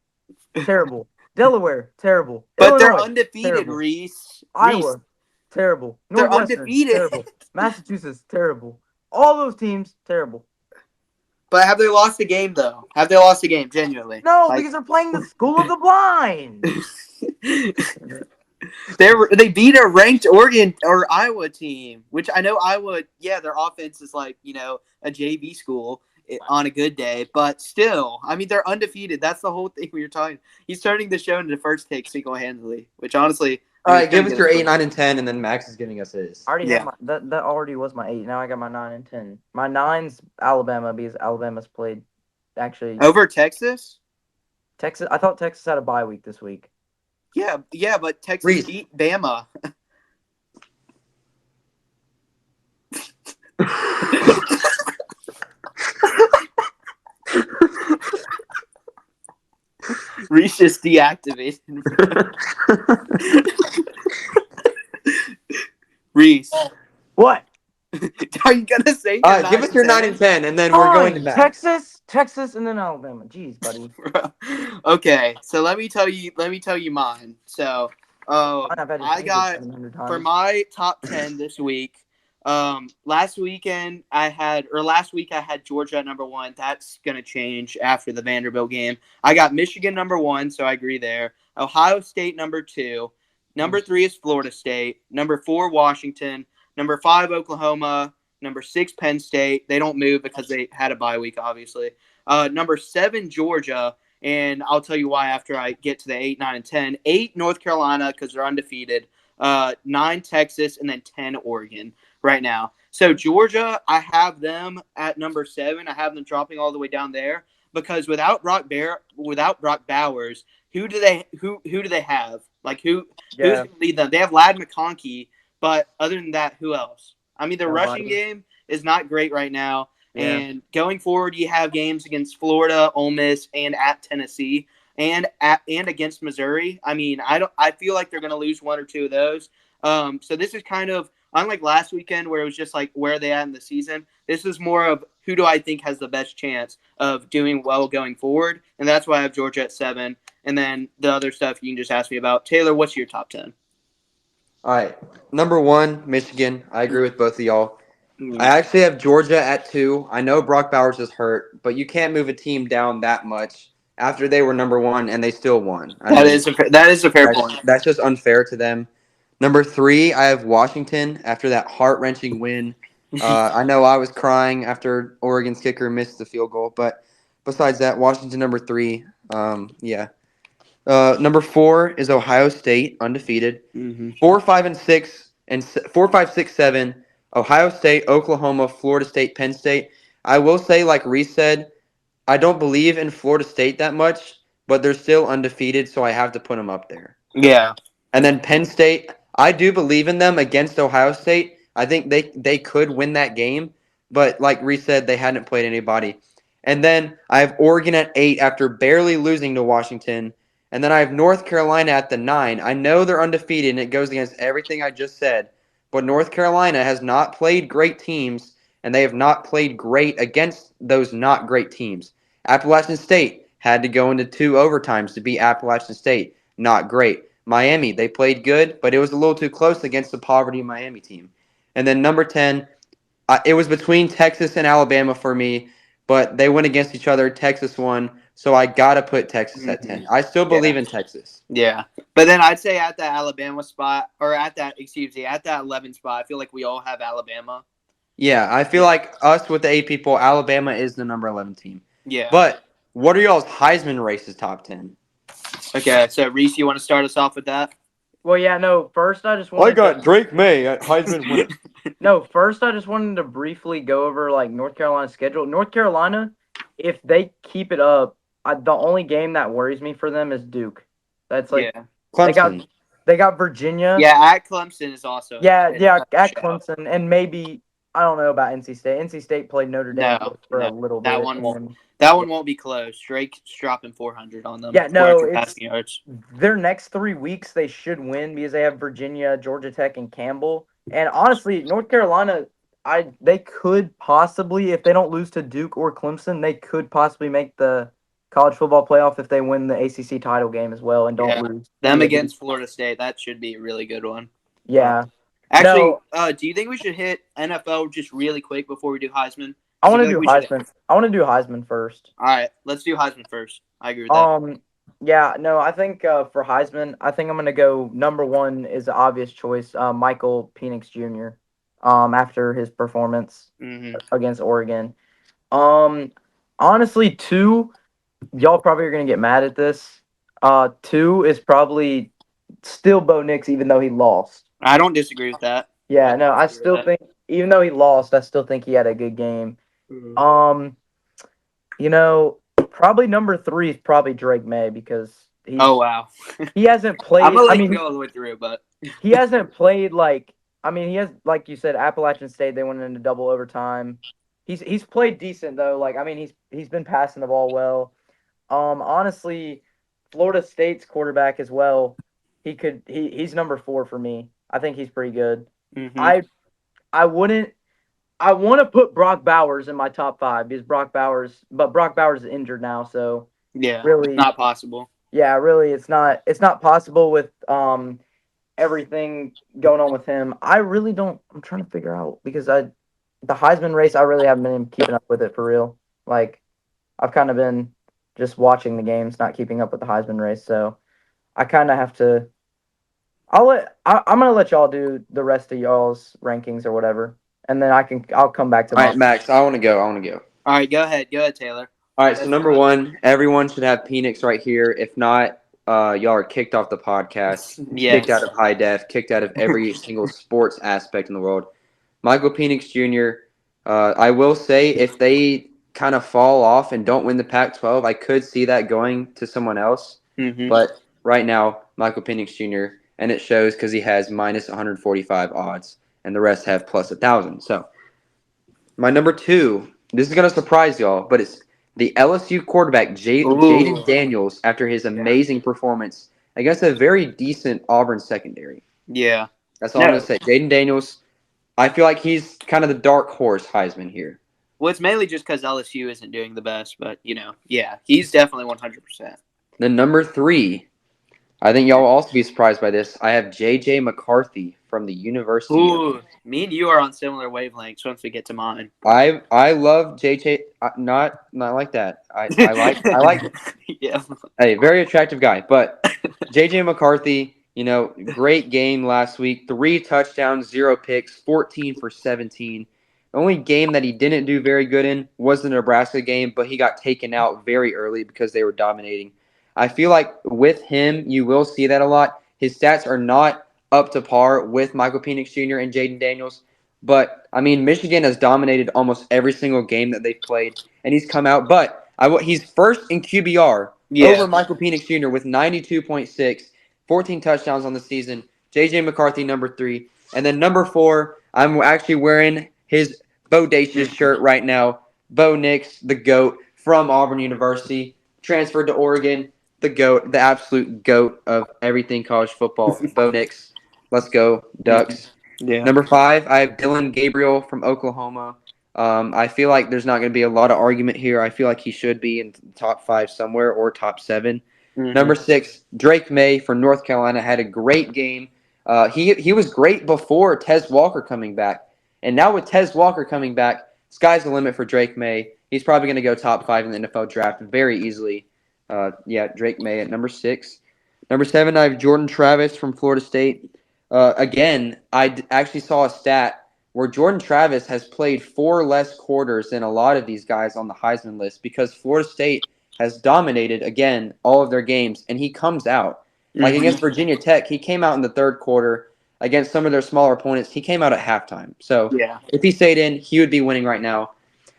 terrible. Delaware, terrible. But Illinois, they're undefeated, terrible. Reese. Iowa, terrible. They're Northwestern, undefeated. Terrible. Massachusetts, terrible. All those teams, terrible. But have they lost the game, though? Have they lost the game, genuinely? No, because they're playing the School of the Blind. They beat a ranked Oregon or Iowa team, which I know Iowa, their offense is like, a JV school on a good day. But still, I mean, they're undefeated. That's the whole thing we were talking. He's turning the show into the first take single-handedly, which honestly... All right, give us your 8, 9, and 10, and then Max is giving us his. I already had that already was my 8. Now I got my 9 and 10. My 9's Alabama because Alabama's played actually over Texas. Texas. I thought Texas had a bye week this week. Yeah, but Texas beat Bama. Reese just deactivated. Reese. What? Are you going to say give us your 9 and 10, and then we're going to Max. Texas, and then Alabama. Jeez, buddy. Okay, so let me tell you mine. So, I got, for my top 10 this week, last week I had Georgia at number 1. That's going to change after the Vanderbilt game. I got Michigan number 1, so I agree there. Ohio State number 2. Number 3 is Florida State. Number 4, Washington. Number 5, Oklahoma. Number 6, Penn State. They don't move because they had a bye week, obviously. Number 7, Georgia. And I'll tell you why after I get to the 8, 9, and 10. 8, North Carolina, because they're undefeated. 9, Texas, and then 10, Oregon right now. So Georgia, I have them at number 7. I have them dropping all the way down there because without Brock Bowers, who do they have? Like who's going to lead them? They have Ladd McConkey, but other than that, who else? I mean, the rushing game is not great right now. Yeah. And going forward, you have games against Florida, Ole Miss, and at Tennessee, and against Missouri. I mean, I feel like they're going to lose 1 or 2 of those. So this is kind of unlike last weekend where it was just like where are they at in the season. This is more of who do I think has the best chance of doing well going forward, and that's why I have Georgia at 7. And then the other stuff you can just ask me about. Taylor, what's your top 10? All right. Number 1, Michigan. I agree with both of y'all. I actually have Georgia at 2. I know Brock Bowers is hurt, but you can't move a team down that much after they were number 1 and they still won. That is a fair point. That's just unfair to them. Number 3, I have Washington after that heart-wrenching win. I know I was crying after Oregon's kicker missed the field goal, but besides that, Washington number 3. Number 4 is Ohio State, undefeated. 4, 5, and 6, and 4, 5, 6, 7. Ohio State, Oklahoma, Florida State, Penn State. I will say, like Reese said, I don't believe in Florida State that much, but they're still undefeated, so I have to put them up there. Yeah. And then Penn State, I do believe in them against Ohio State. I think they could win that game, but like Reese said, they hadn't played anybody. And then I have Oregon at 8 after barely losing to Washington. And then I have North Carolina at the 9. I know they're undefeated, and it goes against everything I just said. But North Carolina has not played great teams, and they have not played great against those not great teams. Appalachian State had to go into 2 overtimes to beat Appalachian State. Not great. Miami, they played good, but it was a little too close against the poverty Miami team. And then number 10, it was between Texas and Alabama for me, but they went against each other. Texas won, so I got to put Texas at 10. I still believe in Texas. Yeah, but then I'd say at that Alabama spot, or at that 11 spot, I feel like we all have Alabama. Yeah, I feel like us with the 8 people, Alabama is the number 11 team. Yeah. But what are y'all's Heisman races top 10? Okay, so Reese, you want to start us off with that? Well, yeah, no. First, I just wanted. I got Drake May at Heisman winner. No, first, I just wanted to briefly go over like North Carolina's schedule. North Carolina, if they keep it up, the only game that worries me for them is Duke. That's like Clemson. They got Virginia. Yeah, at Clemson is also. Yeah, at Clemson, and maybe I don't know about NC State. NC State played Notre Dame for a little bit. That one won't be close. Drake's dropping 400 on them. Yeah, no, passing yards. Their next 3 weeks they should win because they have Virginia, Georgia Tech, and Campbell. And honestly, North Carolina, they could possibly, if they don't lose to Duke or Clemson, they could possibly make the college football playoff if they win the ACC title game as well and don't lose. Them against Florida State, that should be a really good one. Yeah. Actually, do you think we should hit NFL just really quick before we do Heisman? I want to do Heisman. I want to do Heisman first. All right, let's do Heisman first. I agree with that. Yeah, no, I think for Heisman, I think I'm gonna go number one is the obvious choice, Michael Penix Jr. After his performance against Oregon. Honestly, two, y'all probably are gonna get mad at this. Two is probably still Bo Nix, even though he lost. I don't disagree with that. Yeah, no, I still think, even though he lost, I still think he had a good game. You know, probably number three is probably Drake May because he hasn't played. I'm gonna let you go all the way through, but he hasn't played he has, like you said, Appalachian State. They went into double overtime. He's played decent though. He's been passing the ball well. Honestly, Florida State's quarterback as well. He's number 4 for me. I think he's pretty good. I want to put Brock Bowers in my top 5 because Brock Bowers is injured now, so really it's not possible. Yeah, really, it's not possible with everything going on with him. I'm trying to figure out because the Heisman race, I really haven't been keeping up with it for real. I've kind of been just watching the games, not keeping up with the Heisman race, so I kind of have to. I'm gonna let y'all do the rest of y'all's rankings or whatever, and then I'll come back to. All right, Max, I want to go. All right, go ahead, Taylor. All right, so number 1, everyone should have Penix right here. If not, y'all are kicked off the podcast, kicked out of HiDef, kicked out of every single sports aspect in the world. Michael Penix Jr. I will say if they kind of fall off and don't win the Pac-12, I could see that going to someone else. But right now, Michael Penix Jr., and it shows because he has minus 145 odds, and the rest have plus 1,000. So my number 2, this is going to surprise y'all, but it's the LSU quarterback, Jaden Daniels, after his amazing performance against a very decent Auburn secondary. Yeah. That's all I'm going to say. Jaden Daniels, I feel like he's kind of the dark horse Heisman here. Well, it's mainly just because LSU isn't doing the best, but, he's definitely 100%. Then number 3, I think y'all will also be surprised by this. I have J.J. McCarthy from the University. Ooh, me and you are on similar wavelengths once we get to mine. I love J.J. Not like that. I like yeah. Hey, very attractive guy. But J.J. McCarthy, great game last week. 3 touchdowns, 0 picks, 14 for 17. The only game that he didn't do very good in was the Nebraska game, but he got taken out very early because they were dominating. I feel like with him, you will see that a lot. His stats are not up to par with Michael Penix Jr. and Jaden Daniels. But, Michigan has dominated almost every single game that they've played, and he's come out. But he's first in QBR over Michael Penix Jr. with 92.6, 14 touchdowns on the season. J.J. McCarthy, number 3. And then number 4, I'm actually wearing his bodacious shirt right now. Bo Nix, the GOAT from Auburn University, transferred to Oregon. The GOAT, the absolute GOAT of everything college football. Bo Nix. Let's go, Ducks. Yeah. Number 5, I have Dylan Gabriel from Oklahoma. I feel like there's not going to be a lot of argument here. I feel like he should be in the top 5 somewhere or top 7. Number 6, Drake May from North Carolina had a great game. He was great before Tez Walker coming back. And now with Tez Walker coming back, sky's the limit for Drake May. He's probably going to go top 5 in the NFL draft very easily. Drake May at number 6. Number 7, I have Jordan Travis from Florida State. Again, I actually saw a stat where Jordan Travis has played 4 less quarters than a lot of these guys on the Heisman list because Florida State has dominated, again, all of their games, and he comes out. Like against Virginia Tech, he came out in the 3rd quarter. Against some of their smaller opponents, he came out at halftime. So if he stayed in, he would be winning right now.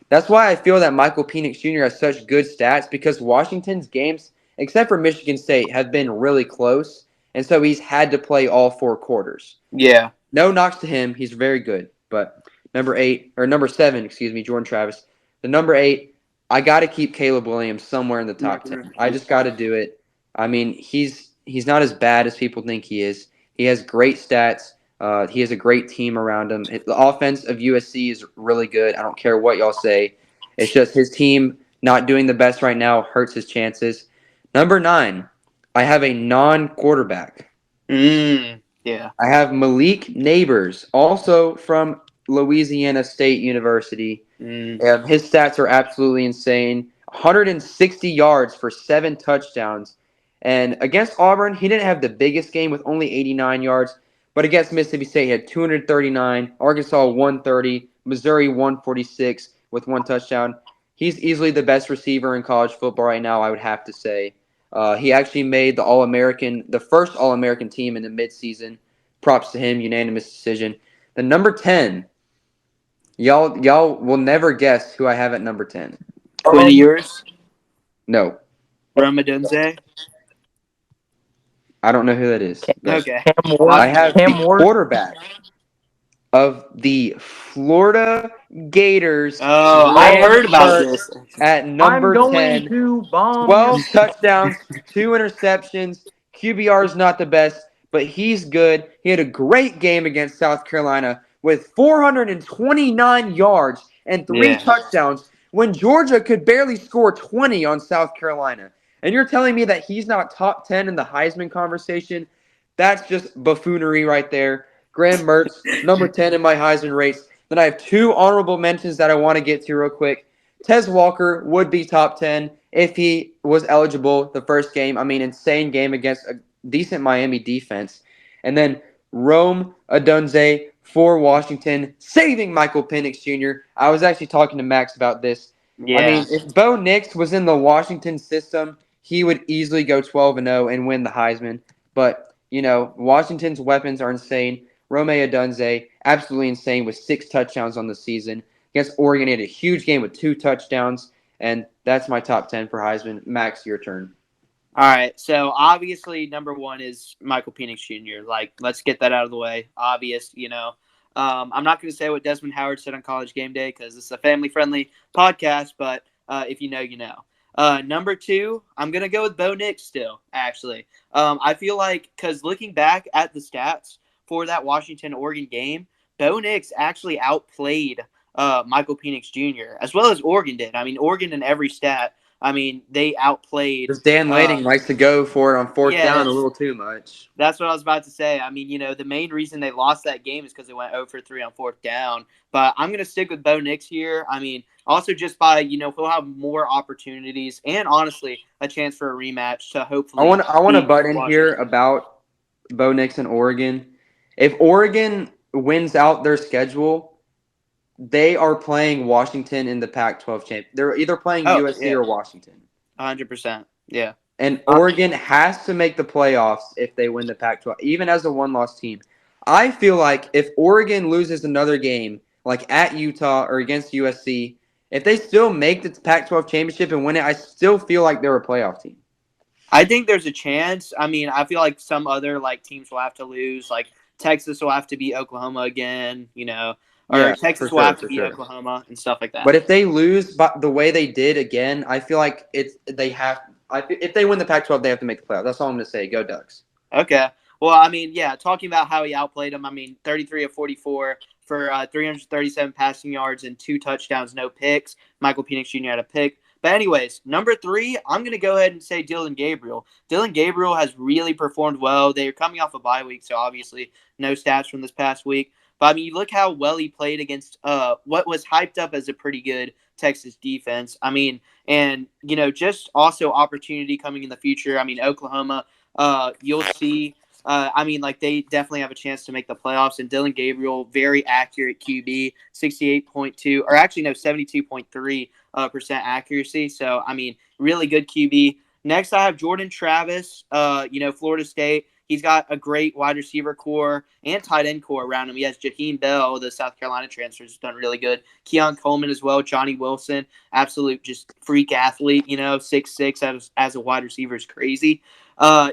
That's why I feel that Michael Penix Jr. has such good stats because Washington's games, except for Michigan State, have been really close. And so he's had to play all 4 quarters. Yeah. No knocks to him. He's very good. But number 7, Jordan Travis. The number 8, I got to keep Caleb Williams somewhere in the top 10. I just got to do it. He's not as bad as people think he is. He has great stats. He has a great team around him. The offense of USC is really good. I don't care what y'all say. It's just his team not doing the best right now hurts his chances. Number 9, I have a non-quarterback. Yeah. I have Malik Neighbors, also from Louisiana State University. His stats are absolutely insane. 160 yards for 7 touchdowns. And against Auburn, he didn't have the biggest game with only 89 yards. But against Mississippi State, he had 239, Arkansas 130, Missouri 146 with 1 touchdown. He's easily the best receiver in college football right now, I would have to say. He actually made the first All-American team in the midseason. Props to him, unanimous decision. The number 10, y'all will never guess who I have at number 10. Quinn Ewers? No. Rome Odunze? I don't know who that is. Okay. I have the quarterback of the Florida Gators. Oh, I heard about this. At number 10, 12 touchdowns, 2 interceptions. QBR is not the best, but he's good. He had a great game against South Carolina with 429 yards and 3 touchdowns when Georgia could barely score 20 on South Carolina. And you're telling me that he's not top 10 in the Heisman conversation? That's just buffoonery right there. Graham Mertz, number 10 in my Heisman race. Then I have 2 honorable mentions that I want to get to real quick. Tez Walker would be top 10 if he was eligible the first game. I mean, insane game against a decent Miami defense. And then Rome Odunze for Washington, saving Michael Penix Jr. I was actually talking to Max about this. Yeah. I mean, if Bo Nix was in the Washington system, he would easily go 12-0 and win the Heisman. But, Washington's weapons are insane. Rome Odunze, absolutely insane with 6 touchdowns on the season. Against Oregon, he had a huge game with 2 touchdowns. And that's my top 10 for Heisman. Max, your turn. All right. So, obviously, number 1 is Michael Penix Jr. Let's get that out of the way. Obvious, I'm not going to say what Desmond Howard said on College Game Day because it's a family-friendly podcast, but if you know, you know. Number 2, I'm going to go with Bo Nix still, actually. I feel like, because looking back at the stats for that Washington-Oregon game, Bo Nix actually outplayed Michael Penix Jr., as well as Oregon did. I mean, Oregon in every stat, they outplayed. Because Dan Lanning likes to go for it on 4th down a little too much. That's what I was about to say. I mean, the main reason they lost that game is because they went 0 for 3 on 4th down. But I'm going to stick with Bo Nix here. I mean, also just by, he'll have more opportunities and, honestly, a chance for a rematch to hopefully. I want to butt in here about Bo Nix and Oregon. If Oregon wins out their schedule, they are playing Washington in the Pac-12 champ. They're either playing USC or Washington. 100%. Yeah. And Oregon has to make the playoffs if they win the Pac-12, even as a one-loss team. I feel like if Oregon loses another game, like at Utah or against USC, if they still make the Pac-12 championship and win it, I still feel like they're a playoff team. I think there's a chance. I mean, I feel like some other teams will have to lose. Like Texas will have to beat Oklahoma again, Or Texas will have to beat Oklahoma and stuff like that. But if they lose the way they did again, I feel like if they win the Pac-12, they have to make the playoff. That's all I'm going to say. Go Ducks. Okay. Well, talking about how he outplayed them, 33 of 44 for 337 passing yards and 2 touchdowns, no picks. Michael Penix Jr. had a pick. But anyways, number 3, I'm going to go ahead and say Dylan Gabriel. Dylan Gabriel has really performed well. They are coming off a bye week, so obviously no stats from this past week. But, you look how well he played against what was hyped up as a pretty good Texas defense. And, just also opportunity coming in the future. Oklahoma, you'll see. They definitely have a chance to make the playoffs. And Dylan Gabriel, very accurate QB, 68.2, or actually, no, 72.3% accuracy. So, really good QB. Next, I have Jordan Travis, Florida State. He's got a great wide receiver core and tight end core around him. He has Jaheim Bell, the South Carolina transfer, has done really good. Keon Coleman as well. Johnny Wilson, absolute just freak athlete, 6'6" as a wide receiver is crazy.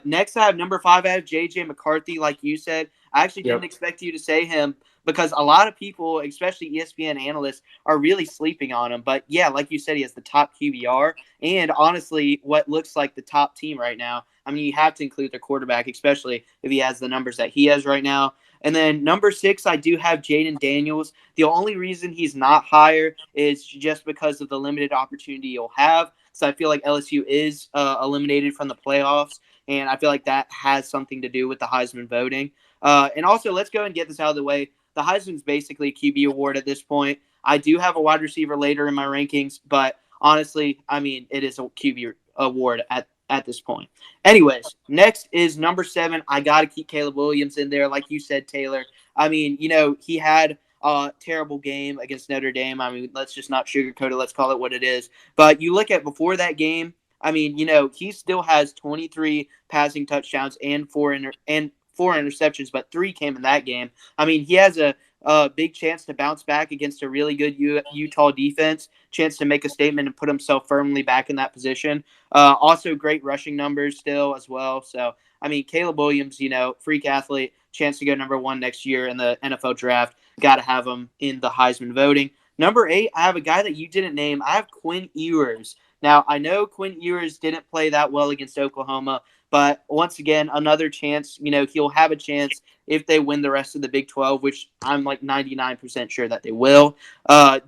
Next, I have number 5. I have J.J. McCarthy, like you said. I actually didn't expect you to say him because a lot of people, especially ESPN analysts, are really sleeping on him. But, yeah, like you said, he has the top QBR and, honestly, what looks like the top team right now. You have to include the quarterback, especially if he has the numbers that he has right now. And then number 6, I do have Jaden Daniels. The only reason he's not higher is just because of the limited opportunity he'll have. So I feel like LSU is eliminated from the playoffs, and I feel like that has something to do with the Heisman voting. And also, let's go and get this out of the way. the Heisman's basically a QB award at this point. I do have a wide receiver later in my rankings, but honestly, I mean, it is a QB award at this point. Anyways, next is number 7. I got to keep Caleb Williams in there. Like you said, Taylor. I mean, he had a terrible game against Notre Dame. I mean, let's just not sugarcoat it. Let's call it what it is. But you look at before that game, I mean, he still has 23 passing touchdowns and four interceptions, but 3 came in that game. I mean, he has a big chance to bounce back against a really good Utah defense, chance to make a statement and put himself firmly back in that position. Also, great rushing numbers still as well. So, I mean, Caleb Williams, freak athlete, chance to go number 1 next year in the NFL draft. Got to have him in the Heisman voting. Number 8, I have a guy that you didn't name. I have Quinn Ewers. Now, I know Quinn Ewers didn't play that well against Oklahoma, but once again, another chance. He'll have a chance if they win the rest of the Big 12, which I'm like 99% sure that they will.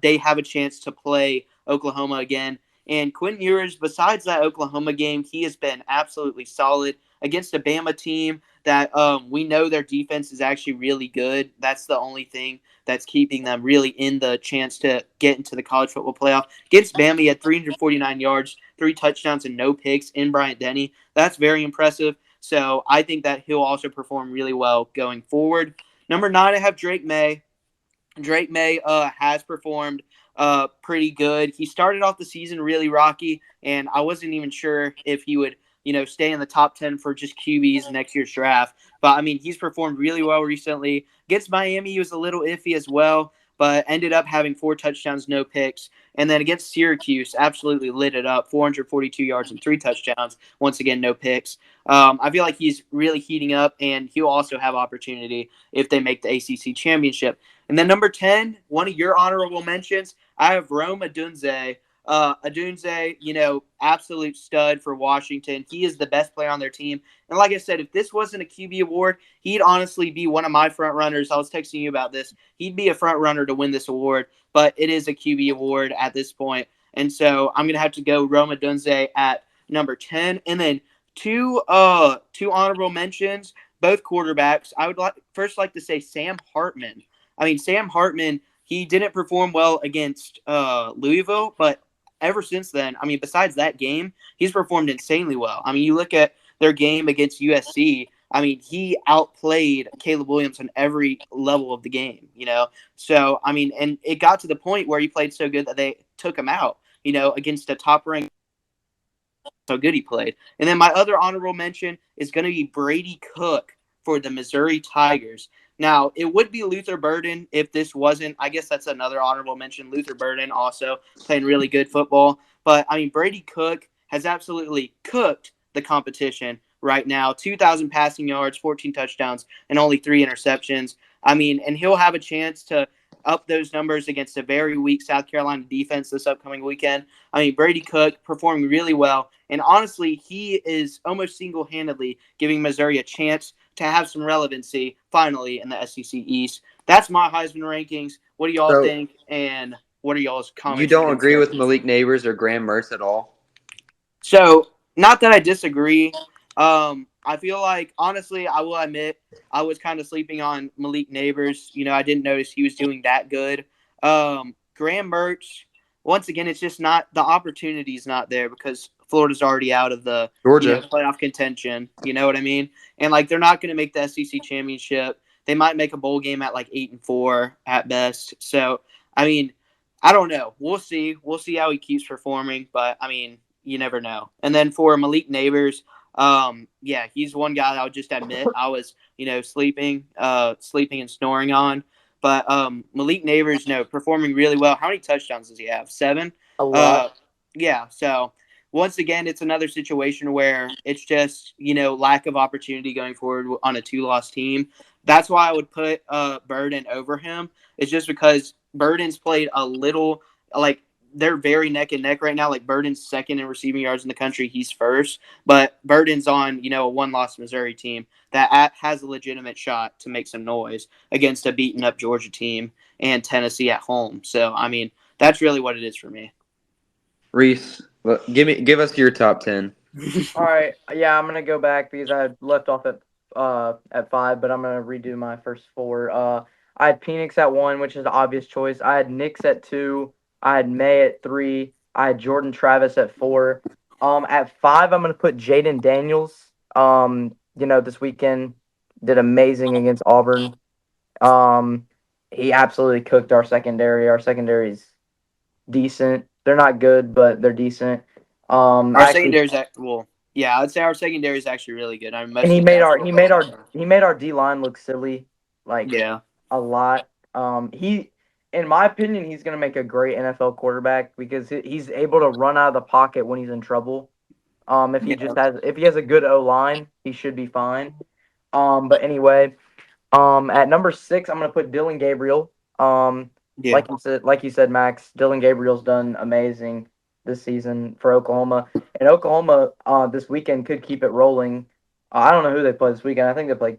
They have a chance to play Oklahoma again. And Quinn Ewers, besides that Oklahoma game, he has been absolutely solid against a Bama team that we know their defense is actually really good. That's the only thing that's keeping them really in the chance to get into the college football playoff. Against Bama, he had 349 yards, 3 touchdowns, and no picks in Bryant-Denny. That's very impressive. So I think that he'll also perform really well going forward. Number 9, I have Drake May. Drake May has performed pretty good. He started off the season really rocky, and I wasn't even sure if he would stay in the top 10 for just QBs next year's draft. But, I mean, he's performed really well recently. Against Miami, he was a little iffy as well, but ended up having 4 touchdowns, no picks. And then against Syracuse, absolutely lit it up, 442 yards and 3 touchdowns. Once again, no picks. I feel like he's really heating up, and he'll also have opportunity if they make the ACC championship. And then number 10, one of your honorable mentions, I have Rome Odunze. Odunze, absolute stud for Washington. He is the best player on their team. And like I said, if this wasn't a QB award, he'd honestly be one of my front runners. I was texting you about this. He'd be a front runner to win this award, but it is a QB award at this point. And so I'm going to have to go Rome Odunze at number 10. And then two honorable mentions, both quarterbacks. I would first like to say Sam Hartman. I mean, Sam Hartman, he didn't perform well against Louisville, but ever since then, I mean, besides that game, he's performed insanely well. I mean, you look at their game against USC, I mean, he outplayed Caleb Williams on every level of the game, So, I mean, and it got to the point where he played so good that they took him out, against a top-ranked, so good he played. And then my other honorable mention is going to be Brady Cook for the Missouri Tigers. Now, it would be Luther Burden if this wasn't. I guess that's another honorable mention. Luther Burden also playing really good football. But, I mean, Brady Cook has absolutely cooked the competition right now. 2,000 passing yards, 14 touchdowns, and only 3 interceptions. I mean, and he'll have a chance to up those numbers against a very weak South Carolina defense this upcoming weekend. I mean, Brady Cook performing really well. And honestly, he is almost single-handedly giving Missouri a chance to have some relevancy finally in the SEC East. That's my Heisman rankings. What do y'all think? And what are y'all's comments? You don't agree with Malik Neighbors or Graham Mertz at all? So, not that I disagree. I feel like, honestly, I will admit, I was kind of sleeping on Malik Neighbors. I didn't notice he was doing that good. Graham Mertz, once again, it's just not – the opportunity's not there because Florida's already out of the playoff contention. You know what I mean? And, they're not going to make the SEC championship. They might make a bowl game at, 8-4 at best. So, I mean, I don't know. We'll see. We'll see how he keeps performing. But, I mean, you never know. And then for Malik Neighbors – he's one guy that I'll just admit I was, sleeping and snoring on. But Malik Neighbors, performing really well. How many touchdowns does he have? 7? A lot. So once again, it's another situation where it's just, lack of opportunity going forward on a 2-loss team. That's why I would put Burden over him. It's just because Burden's played a little, they're very neck and neck right now. Burden's second in receiving yards in the country. He's first. But Burden's on, a 1-loss Missouri team that has a legitimate shot to make some noise against a beaten-up Georgia team and Tennessee at home. So, I mean, that's really what it is for me. Reese, give us your top 10. All right. Yeah, I'm going to go back because I left off at 5, but I'm going to redo my first 4. I had Penix at 1, which is the obvious choice. I had Nix at 2. I had May at 3. I had Jordan Travis at 4. At 5, I'm going to put Jaden Daniels. This weekend did amazing against Auburn. He absolutely cooked our secondary. Our secondary's decent. They're not good, but they're decent. Our secondary's yeah, I'd say our secondary is actually really good. I mean, and he made our D line look silly, a lot. In my opinion, he's gonna make a great NFL quarterback because he's able to run out of the pocket when he's in trouble. If he has a good O line, he should be fine. But anyway, at number 6, I'm gonna put Dylan Gabriel. Like you said, Max, Dylan Gabriel's done amazing this season for Oklahoma. And Oklahoma this weekend could keep it rolling. I don't know who they play this weekend. I think they play.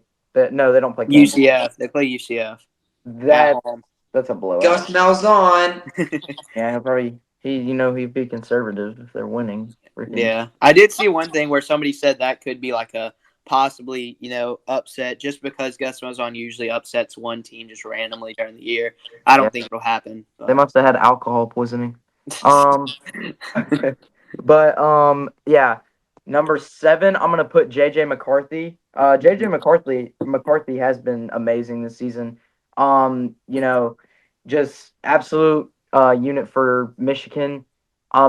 No, they don't play Kansas. UCF. They play UCF. That's a blowout. Gus Malzahn. Yeah, he'd be conservative if they're winning. Yeah, I did see one thing where somebody said that could be like a possibly, upset just because Gus Malzahn usually upsets one team just randomly during the year. I don't think it'll happen. But. They must have had alcohol poisoning. Yeah. Number 7, I'm gonna put JJ McCarthy. McCarthy has been amazing this season. Just absolute unit for Michigan.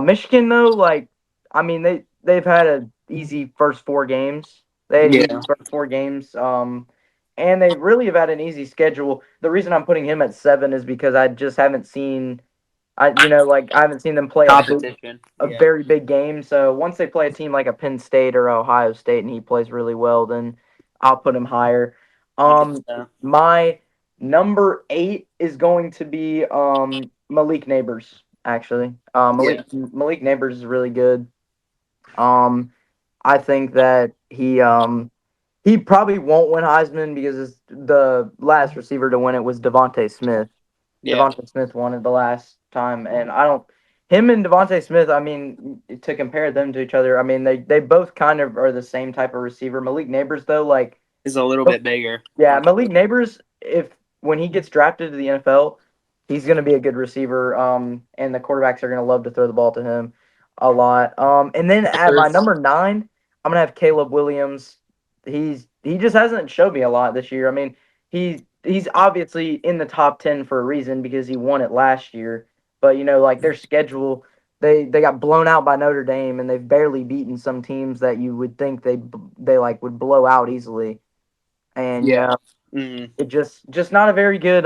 Michigan though, they've had an easy first 4 games. First 4 games. And they really have had an easy schedule. The reason I'm putting him at 7 is because I just haven't seen. I haven't seen them play a very big game. So once they play a team like a Penn State or Ohio State and he plays really well, then I'll put him higher. My number 8 is going to be Malik Neighbors. Actually, Malik Neighbors is really good. I think that he probably won't win Heisman because the last receiver to win it was Devontae Smith. Yeah. Devontae Smith won it the last time, and him and Devontae Smith, to compare them to each other, they both kind of are the same type of receiver. Malik Neighbors, though, is a little bit bigger. Yeah, Malik Neighbors, when he gets drafted to the NFL, he's going to be a good receiver, and the quarterbacks are going to love to throw the ball to him a lot. And then at my number 9, I'm going to have Caleb Williams. He just hasn't showed me a lot this year. He's obviously in the top 10 for a reason because he won it last year. But, their schedule, they got blown out by Notre Dame, and they've barely beaten some teams that you would think they would blow out easily. And, it just not a very good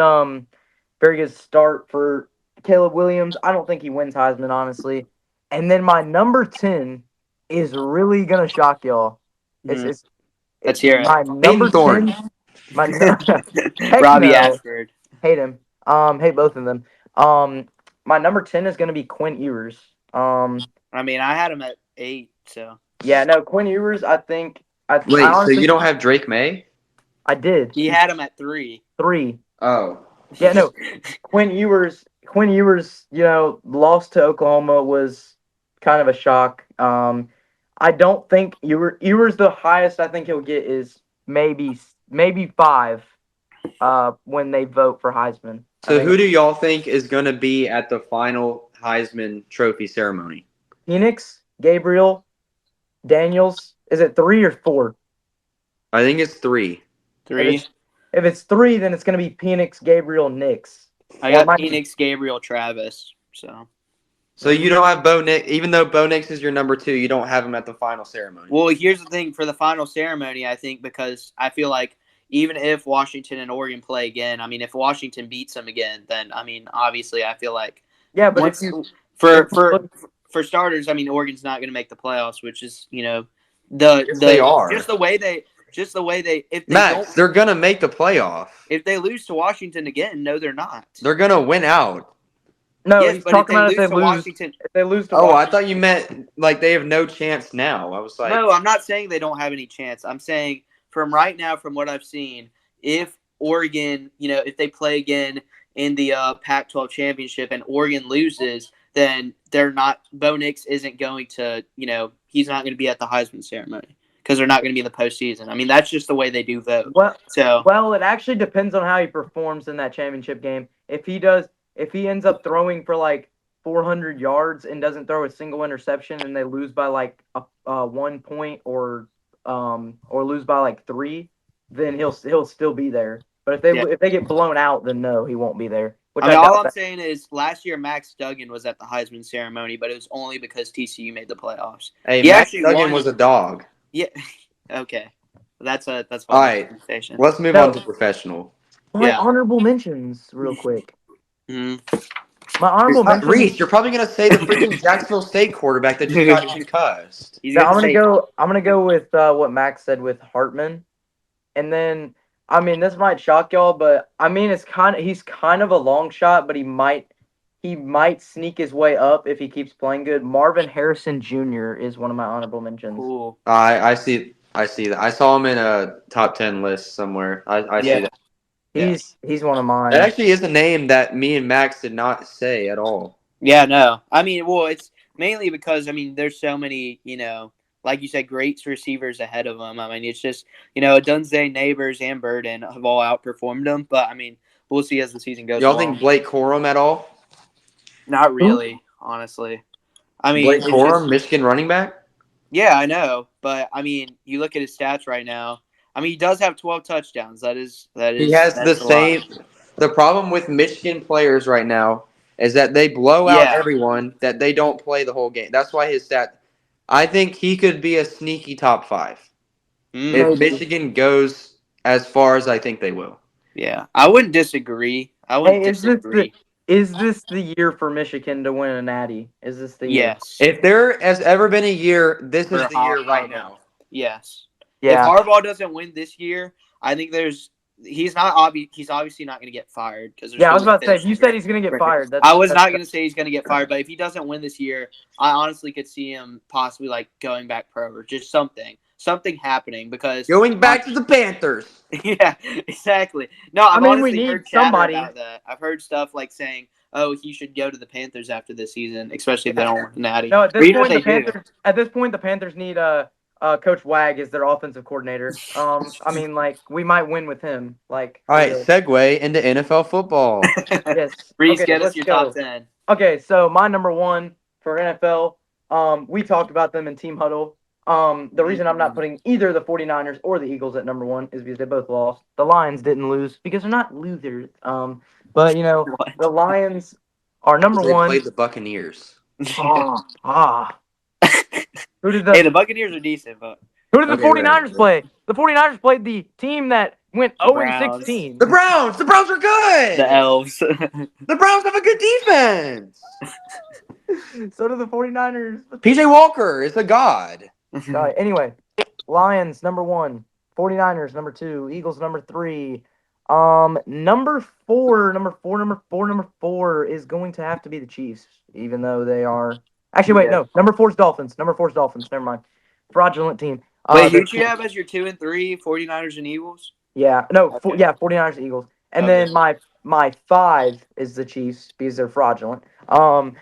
start for Caleb Williams. I don't think he wins Heisman, honestly. And then my number 10 is really going to shock y'all. Let's hear it. My number 10. Robbie Ashford. Hate him. Hate both of them. My number 10 is going to be Quinn Ewers. I had him at 8, so. Yeah, no, Quinn Ewers, I think. So you don't have Drake May? I did. He had him at 3. 3. Oh. Yeah, no. Quinn Ewers, lost to Oklahoma was kind of a shock. I don't think Ewers the highest I think he'll get is maybe 5 when they vote for Heisman. So who do y'all think is going to be at the final Heisman Trophy ceremony? Penix, Gabriel, Daniels. Is it 3 or 4? I think it's 3. 3. If it's 3, then it's going to be Penix, Gabriel, Nix. I got Penix, Gabriel, Travis. So you don't have Bo Nix, even though Bo Nix is your number 2, you don't have him at the final ceremony. Well, here's the thing for the final ceremony, I think, because I feel like even if Washington and Oregon play again, if Washington beats them again, then obviously I feel like but for starters, Oregon's not going to make the playoffs, which is they are just the way they they're going to make the playoff. If they lose to Washington again, no, they're not. They're going to win out. No, yes, he's talking about if they lose to Washington. I thought you meant they have no chance now. I was like, no, I'm not saying they don't have any chance. I'm saying from right now, from what I've seen, if Oregon, if they play again in the Pac-12 championship and Oregon loses, then they're not. Bo Nix isn't going to, he's not going to be at the Heisman ceremony because they're not going to be in the postseason. I mean, that's just the way they do vote. Well, it actually depends on how he performs in that championship game. If he ends up throwing for like 400 yards and doesn't throw a single interception, and they lose by like 1 point or lose by like 3, then he'll still be there. But if they get blown out, then no, he won't be there. I mean, all I'm saying is last year Max Duggan was at the Heisman ceremony, but it was only because TCU made the playoffs. Hey, Max Duggan was a dog. Yeah. Okay. That's all right. Let's move on to professional. My honorable mentions, real quick. Mm-hmm. My honorable mentions. Reese, you're probably gonna say the freaking Jacksonville State quarterback that just got concussed. I'm gonna go with what Max said with Hartman, and then I mean this might shock y'all, but I mean he's kind of a long shot, but he might sneak his way up if he keeps playing good. Marvin Harrison Jr. is one of my honorable mentions. Cool. I see that. I saw him in a top 10 list somewhere. I see that. He's one of mine. That actually is a name that me and Max did not say at all. Yeah, no. I mean, well, it's mainly because, I mean, there's so many, like you said, great receivers ahead of him. I mean, it's just, Dunze, Neighbors, and Burden have all outperformed them. But, I mean, we'll see as the season goes Y'all along. think Blake Corum at all? Not really, honestly. I mean, Blake Corum, Michigan running back? Yeah, I know. But, I mean, you look at his stats right now. I mean, he does have 12 touchdowns. That is. He has the same. The problem with Michigan players right now is that they blow out everyone, that they don't play the whole game. That's why his stat. I think he could be a sneaky top 5 if Michigan goes as far as I think they will. Yeah, I wouldn't disagree. Is this the year for Michigan to win a natty? Is this the year? Yes. If there has ever been a year, this is the year right now. Yes. Yeah. If Harbaugh doesn't win this year, I think he's obviously not going to get fired. I was about to say, if you said he's going to get fired. I was not going to say he's going to get fired, but if he doesn't win this year, I honestly could see him possibly like going back pro or just something happening because going back to the Panthers. Yeah, exactly. No, I've honestly we need heard somebody about that. I've heard stuff like saying, "Oh, he should go to the Panthers after this season, especially if they don't win the natty." No, at this point, the Panthers need Coach Wag is their offensive coordinator. I mean, like, we might win with him. Like, all right, segue into NFL football. Yes. Reese, get us your top 10. Okay, so my number 1 for NFL, we talked about them in Team Huddle. The reason I'm not putting either the 49ers or the Eagles at number 1 is because they both lost. The Lions didn't lose because they're not losers. But, the Lions are number 1. They played the Buccaneers. The Buccaneers are decent, but who did the 49ers play? The 49ers played the team that went 0-16. The Browns. The Browns are good. The Elves. The Browns have a good defense. So do the 49ers. PJ Walker is a god. Anyway, Lions number 1, 49ers number 2, Eagles number 3. Number four is going to have to be the Chiefs, even though they are. Actually, wait, no. Number 4 is Dolphins. Never mind. Fraudulent team. Wait, who'd you have as your 2 and 3? 49ers and Eagles? Yeah. No, 49ers and Eagles. And then my 5 is the Chiefs because they're fraudulent. And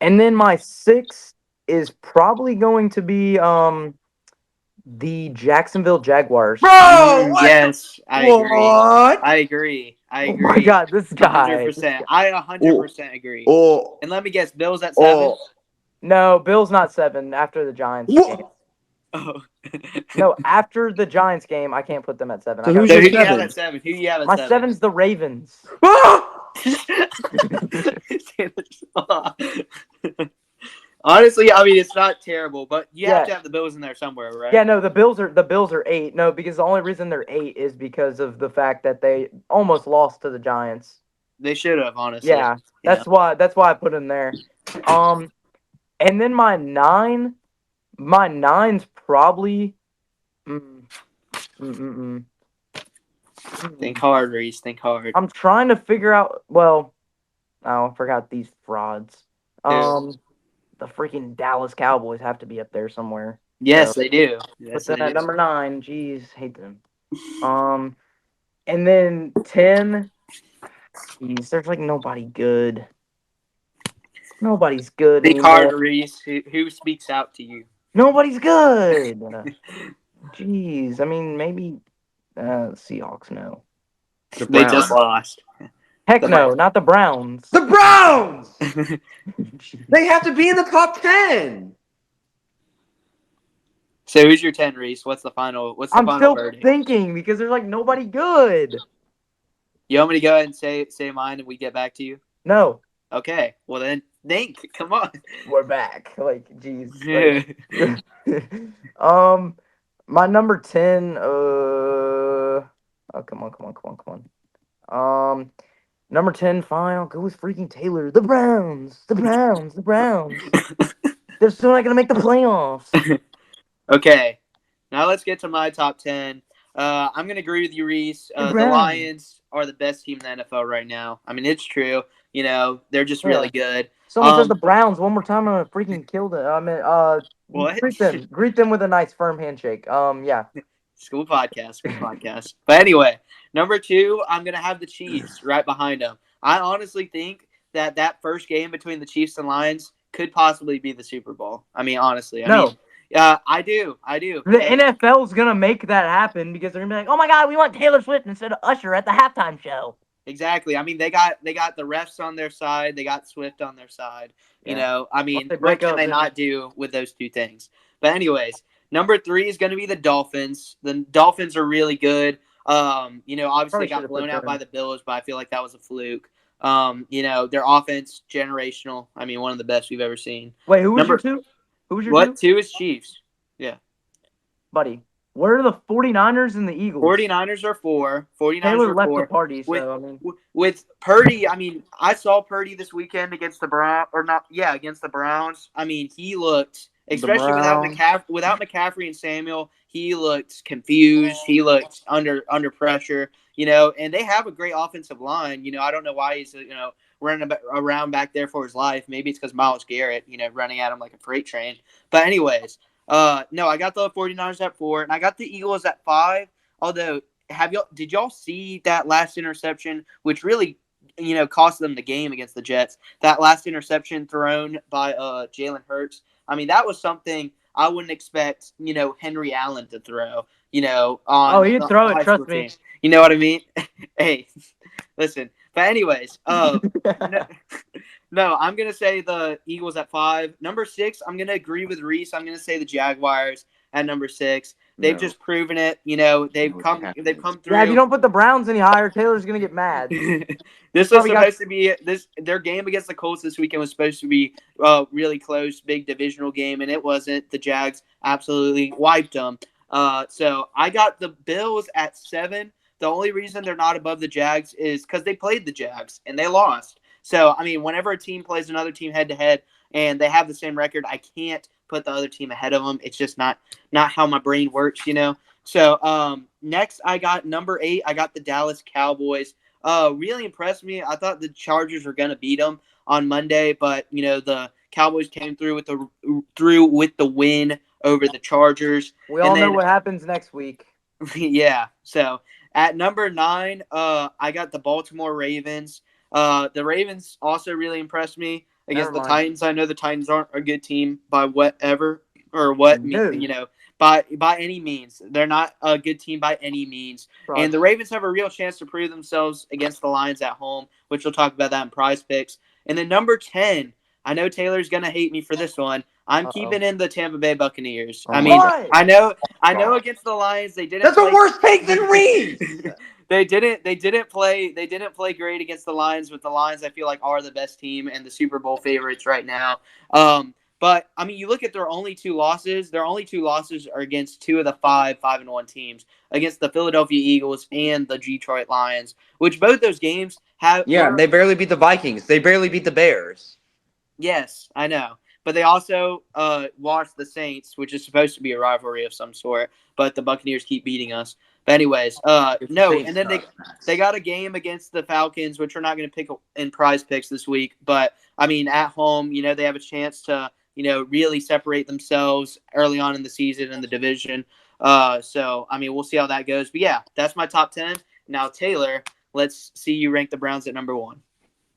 then my 6 is probably going to be the Jacksonville Jaguars. Bro! Yes, I agree. Oh my God, this guy. 100%. I 100% agree. Oh. And let me guess, Bills at 7? No, Bills not 7 after the Giants game. Oh. No, after the Giants game, I can't put them at 7. So who do you have at 7? Who do you have at 7? My 7's the Ravens. Honestly, I mean, it's not terrible, but you have to have the Bills in there somewhere, right? Yeah, no, the Bills are 8. No, because the only reason they're 8 is because of the fact that they almost lost to the Giants. They should have, honestly. Yeah, that's why I put them there. And then my 9's probably. Think hard, Reese. Think hard. I'm trying to figure out. Well, I forgot these frauds. The freaking Dallas Cowboys have to be up there somewhere. Yes, they do. Yes, but then at number 9, geez, hate them. And then 10. Geez, there's like nobody good. Nobody's good. Think hard, Reese. Who speaks out to you? Nobody's good. Jeez, I mean, maybe Seahawks, no. The They Browns. just lost. Heck The no, not the Browns. The Browns! They have to be in the top 10. So who's your 10, Reese? What's the final I'm still verdict? thinking because there's like nobody good. You want me to go ahead and say mine and we get back to you? No, Okay. Well then think. Come on. we're back. Like, jeez. Yeah. My number 10. Oh, come on. Number 10. Fine. I'll go with freaking Taylor. The Browns. They're still not gonna make the playoffs. Okay. Now let's get to my top 10. I'm going to agree with you, Reese. The Lions are the best team in the NFL right now. I mean, it's true. You know, they're just really good. Someone says the Browns one more time, I'm gonna freaking kill them. I mean, What? Greet them with a nice firm handshake. Yeah. School podcast. But anyway, number 2, I'm going to have the Chiefs right behind them. I honestly think that first game between the Chiefs and Lions could possibly be the Super Bowl. I mean, honestly. I mean, I do. The NFL's gonna make that happen because they're gonna be like, "Oh my God, we want Taylor Swift instead of Usher at the halftime show." Exactly. I mean, they got the refs on their side. They got Swift on their side. Yeah. You know, I mean, they what break can up, they then- not do with those two things? But anyways, number 3 is going to be the Dolphins. The Dolphins are really good. You know, obviously Probably they got should've blown put out by them. the Bills, but I feel like that was a fluke. You know, their offense, generational. I mean, one of the best we've ever seen. Wait, who was Number- your 2? Who was your What? 2? 2 is Chiefs. Buddy? Where are the 49ers and the Eagles? 49ers are 4. 49ers Taylor are left 4. the party, With- so I mean, With Purdy, I mean, I saw Purdy this weekend against the against the Browns. I mean, he looked, especially without McCaffrey and Samuel, he looked confused. He looked under pressure, you know. And they have a great offensive line. You know, I don't know why he's running around back there for his life. Maybe it's because Myles Garrett, running at him like a freight train. But anyways, no, I got the 49ers at 4, and I got the Eagles at 5. Although, did y'all see that last interception, which really, cost them the game against the Jets? That last interception thrown by Jalen Hurts. I mean, that was something I wouldn't expect, Henry Allen to throw. On he'd throw it. Trust me. team. You know what I mean? Hey, listen. But anyways, no, I'm gonna say the Eagles at 5. Number 6, I'm gonna agree with Reese. I'm gonna say the Jaguars at number 6. They've just proven it. They've come through. Yeah, if you don't put the Browns any higher, Taylor's gonna get mad. This was supposed to be their game against the Colts this weekend was supposed to be really close, big divisional game, and it wasn't. The Jags absolutely wiped them. So I got the Bills at 7. The only reason they're not above the Jags is because they played the Jags and they lost. So, I mean, whenever a team plays another team head-to-head and they have the same record, I can't put the other team ahead of them. It's just not how my brain works, So, next I got number 8. I got the Dallas Cowboys. Really impressed me. I thought the Chargers were going to beat them on Monday, but, the Cowboys came through with the win over the Chargers. We all know what happens next week. Yeah, so at number 9, I got the Baltimore Ravens. The Ravens also really impressed me against the Titans. I know the Titans aren't a good team by whatever or what, by any means. They're not a good team by any means. Right. And the Ravens have a real chance to prove themselves against the Lions at home, which we'll talk about that in Prize Picks. And then number 10, I know Taylor's going to hate me for this one. I'm keeping in the Tampa Bay Buccaneers. I mean, I know against the Lions they didn't. That's a worse take than Reese. They didn't play great against the Lions, but the Lions I feel like are the best team and the Super Bowl favorites right now. But I mean, you look at their only 2 losses. Their only 2 losses are against 2 of the 5-5-1 teams, against the Philadelphia Eagles and the Detroit Lions, which both those games have. Yeah, they barely beat the Vikings. They barely beat the Bears. Yes, I know. But they also lost the Saints, which is supposed to be a rivalry of some sort. But the Buccaneers keep beating us. But anyways, no. And then they got a game against the Falcons, which we're not going to pick in Prize Picks this week. But, I mean, at home, they have a chance to, really separate themselves early on in the season in the division. So, I mean, we'll see how that goes. But, yeah, that's my top 10. Now, Taylor, let's see you rank the Browns at number 1.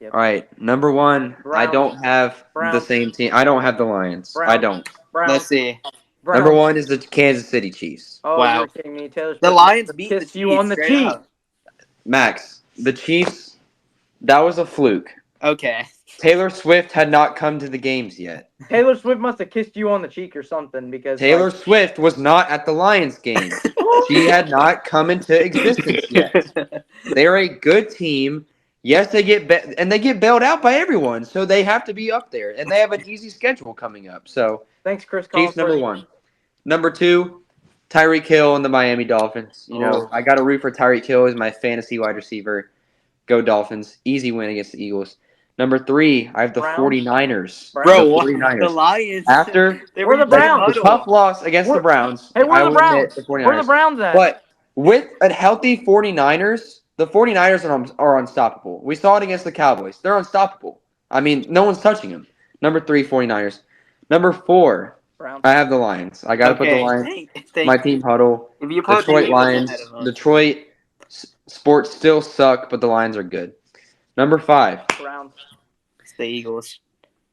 Yep. All right, number 1, Browns. I don't have the same team. I don't have the Lions. Browns. I don't. Browns. Let's see. Number 1 is the Kansas City Chiefs. Oh, Wow. you're kidding me. Taylor Swift The Lions beat the kissed Chiefs you on the straight cheek. up. Max, the Chiefs, that was a fluke. Okay. Taylor Swift had not come to the games yet. Taylor Swift must have kissed you on the cheek or something because Taylor Swift was not at the Lions game. She had not come into existence yet. They're a good team. Yes, they get bailed out by everyone, so they have to be up there, and they have an easy schedule coming up. So thanks, Chris. Chiefs number 1. Number 2, Tyreek Hill and the Miami Dolphins. I got to root for Tyreek Hill as my fantasy wide receiver. Go Dolphins! Easy win against the Eagles. Number 3, I have the Browns? 49ers. Bro, the 49ers. The Lions. After We're the Browns. the tough loss against the Browns. Hey, we're I the will Browns. admit the 49ers. Where the Browns at? But with a healthy 49ers, the 49ers are unstoppable. We saw it against the Cowboys. They're unstoppable. I mean, no one's touching them. Number 3, 49ers. Number 4, Browns. I have the Lions. I got to put the Lions. My team huddle. If you put Detroit Lions. Detroit sports still suck, but the Lions are good. Number 5. Browns. It's the Eagles.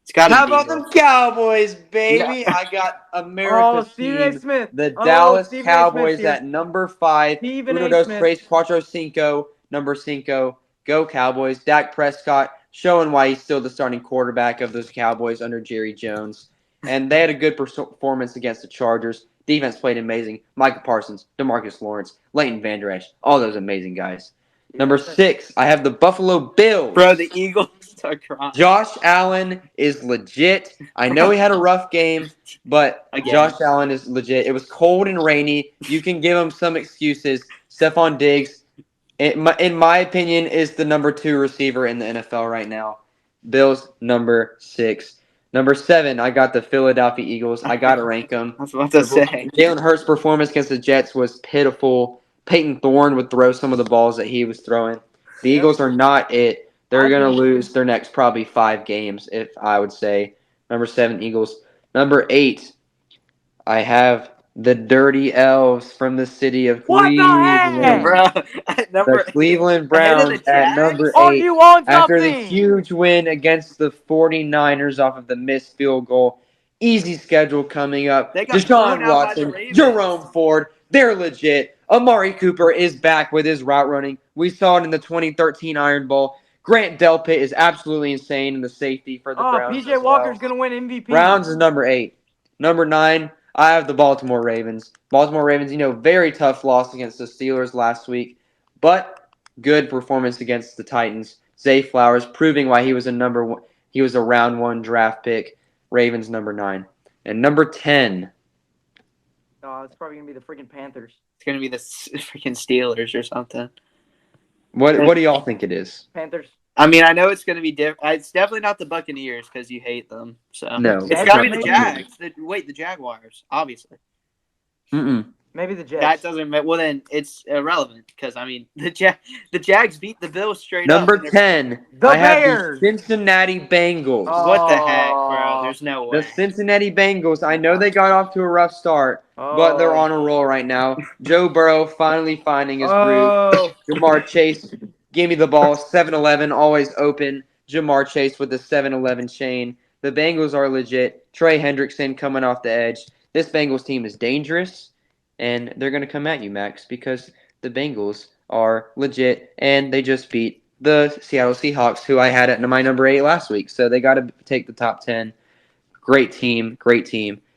It's got to be How about them Cowboys, baby? Yeah. I got America's Stephen team. Smith. The Dallas Stephen Cowboys Smith at number 5. Stephen Uno A. dos Smith. tres cuatro cinco. Number 5. Go Cowboys. Dak Prescott showing why he's still the starting quarterback of those Cowboys under Jerry Jones. And they had a good performance against the Chargers. Defense played amazing. Michael Parsons, DeMarcus Lawrence, Leighton Vander Esch, all those amazing guys. Number 6, I have the Buffalo Bills. Bro, the Eagles are crying. Josh Allen is legit. I know he had a rough game, but Josh Allen is legit. It was cold and rainy. You can give him some excuses. Stephon Diggs, in my opinion, is the number 2 receiver in the NFL right now. Bills, number 6. Number 7, I got the Philadelphia Eagles. I got to rank them. I was about to say. Jalen Hurts' performance against the Jets was pitiful. Peyton Thorne would throw some of the balls that he was throwing. The Eagles are not it. They're going to lose their next probably 5 games, if I would say. Number 7, Eagles. Number 8, I have the Dirty Elves from the city of Cleveland. Bro, The Cleveland Browns at number 8. Oh, you want after the something? huge win against the 49ers off of the missed field goal. Easy schedule coming up. Deshaun Watson, Jerome Ford, they're legit. Amari Cooper is back with his route running. We saw it in the 2013 Iron Bowl. Grant Delpit is absolutely insane in the safety for the Browns. PJ Walker's going to win MVP. Browns is number 8. Number 9, I have the Baltimore Ravens. Baltimore Ravens, very tough loss against the Steelers last week, but good performance against the Titans. Zay Flowers proving why he was a round 1 draft pick. Ravens number 9. And number 10. Oh, it's probably going to be the freaking Panthers. It's going to be the freaking Steelers or something. What do y'all think it is? Panthers. I mean, I know it's going to be different. It's definitely not the Buccaneers because you hate them. So No. It's got to be the Jags. The Jaguars, obviously. Maybe the Jets. That doesn't matter. Well, then it's irrelevant because, I mean, the Jags beat the Bills straight Number up. 10, The I have Bears. the Cincinnati Bengals. What the heck, bro? There's no way. The Cincinnati Bengals, I know they got off to a rough start, but they're on a roll right now. Joe Burrow finally finding his groove. Jamar Chase, give me the ball. 7-Eleven, always open. Jamar Chase with the 7-Eleven chain. The Bengals are legit. Trey Hendrickson coming off the edge. This Bengals team is dangerous, and they're going to come at you, Max, because the Bengals are legit, and they just beat the Seattle Seahawks, who I had at my number 8 last week. So they got to take the top 10. Great team.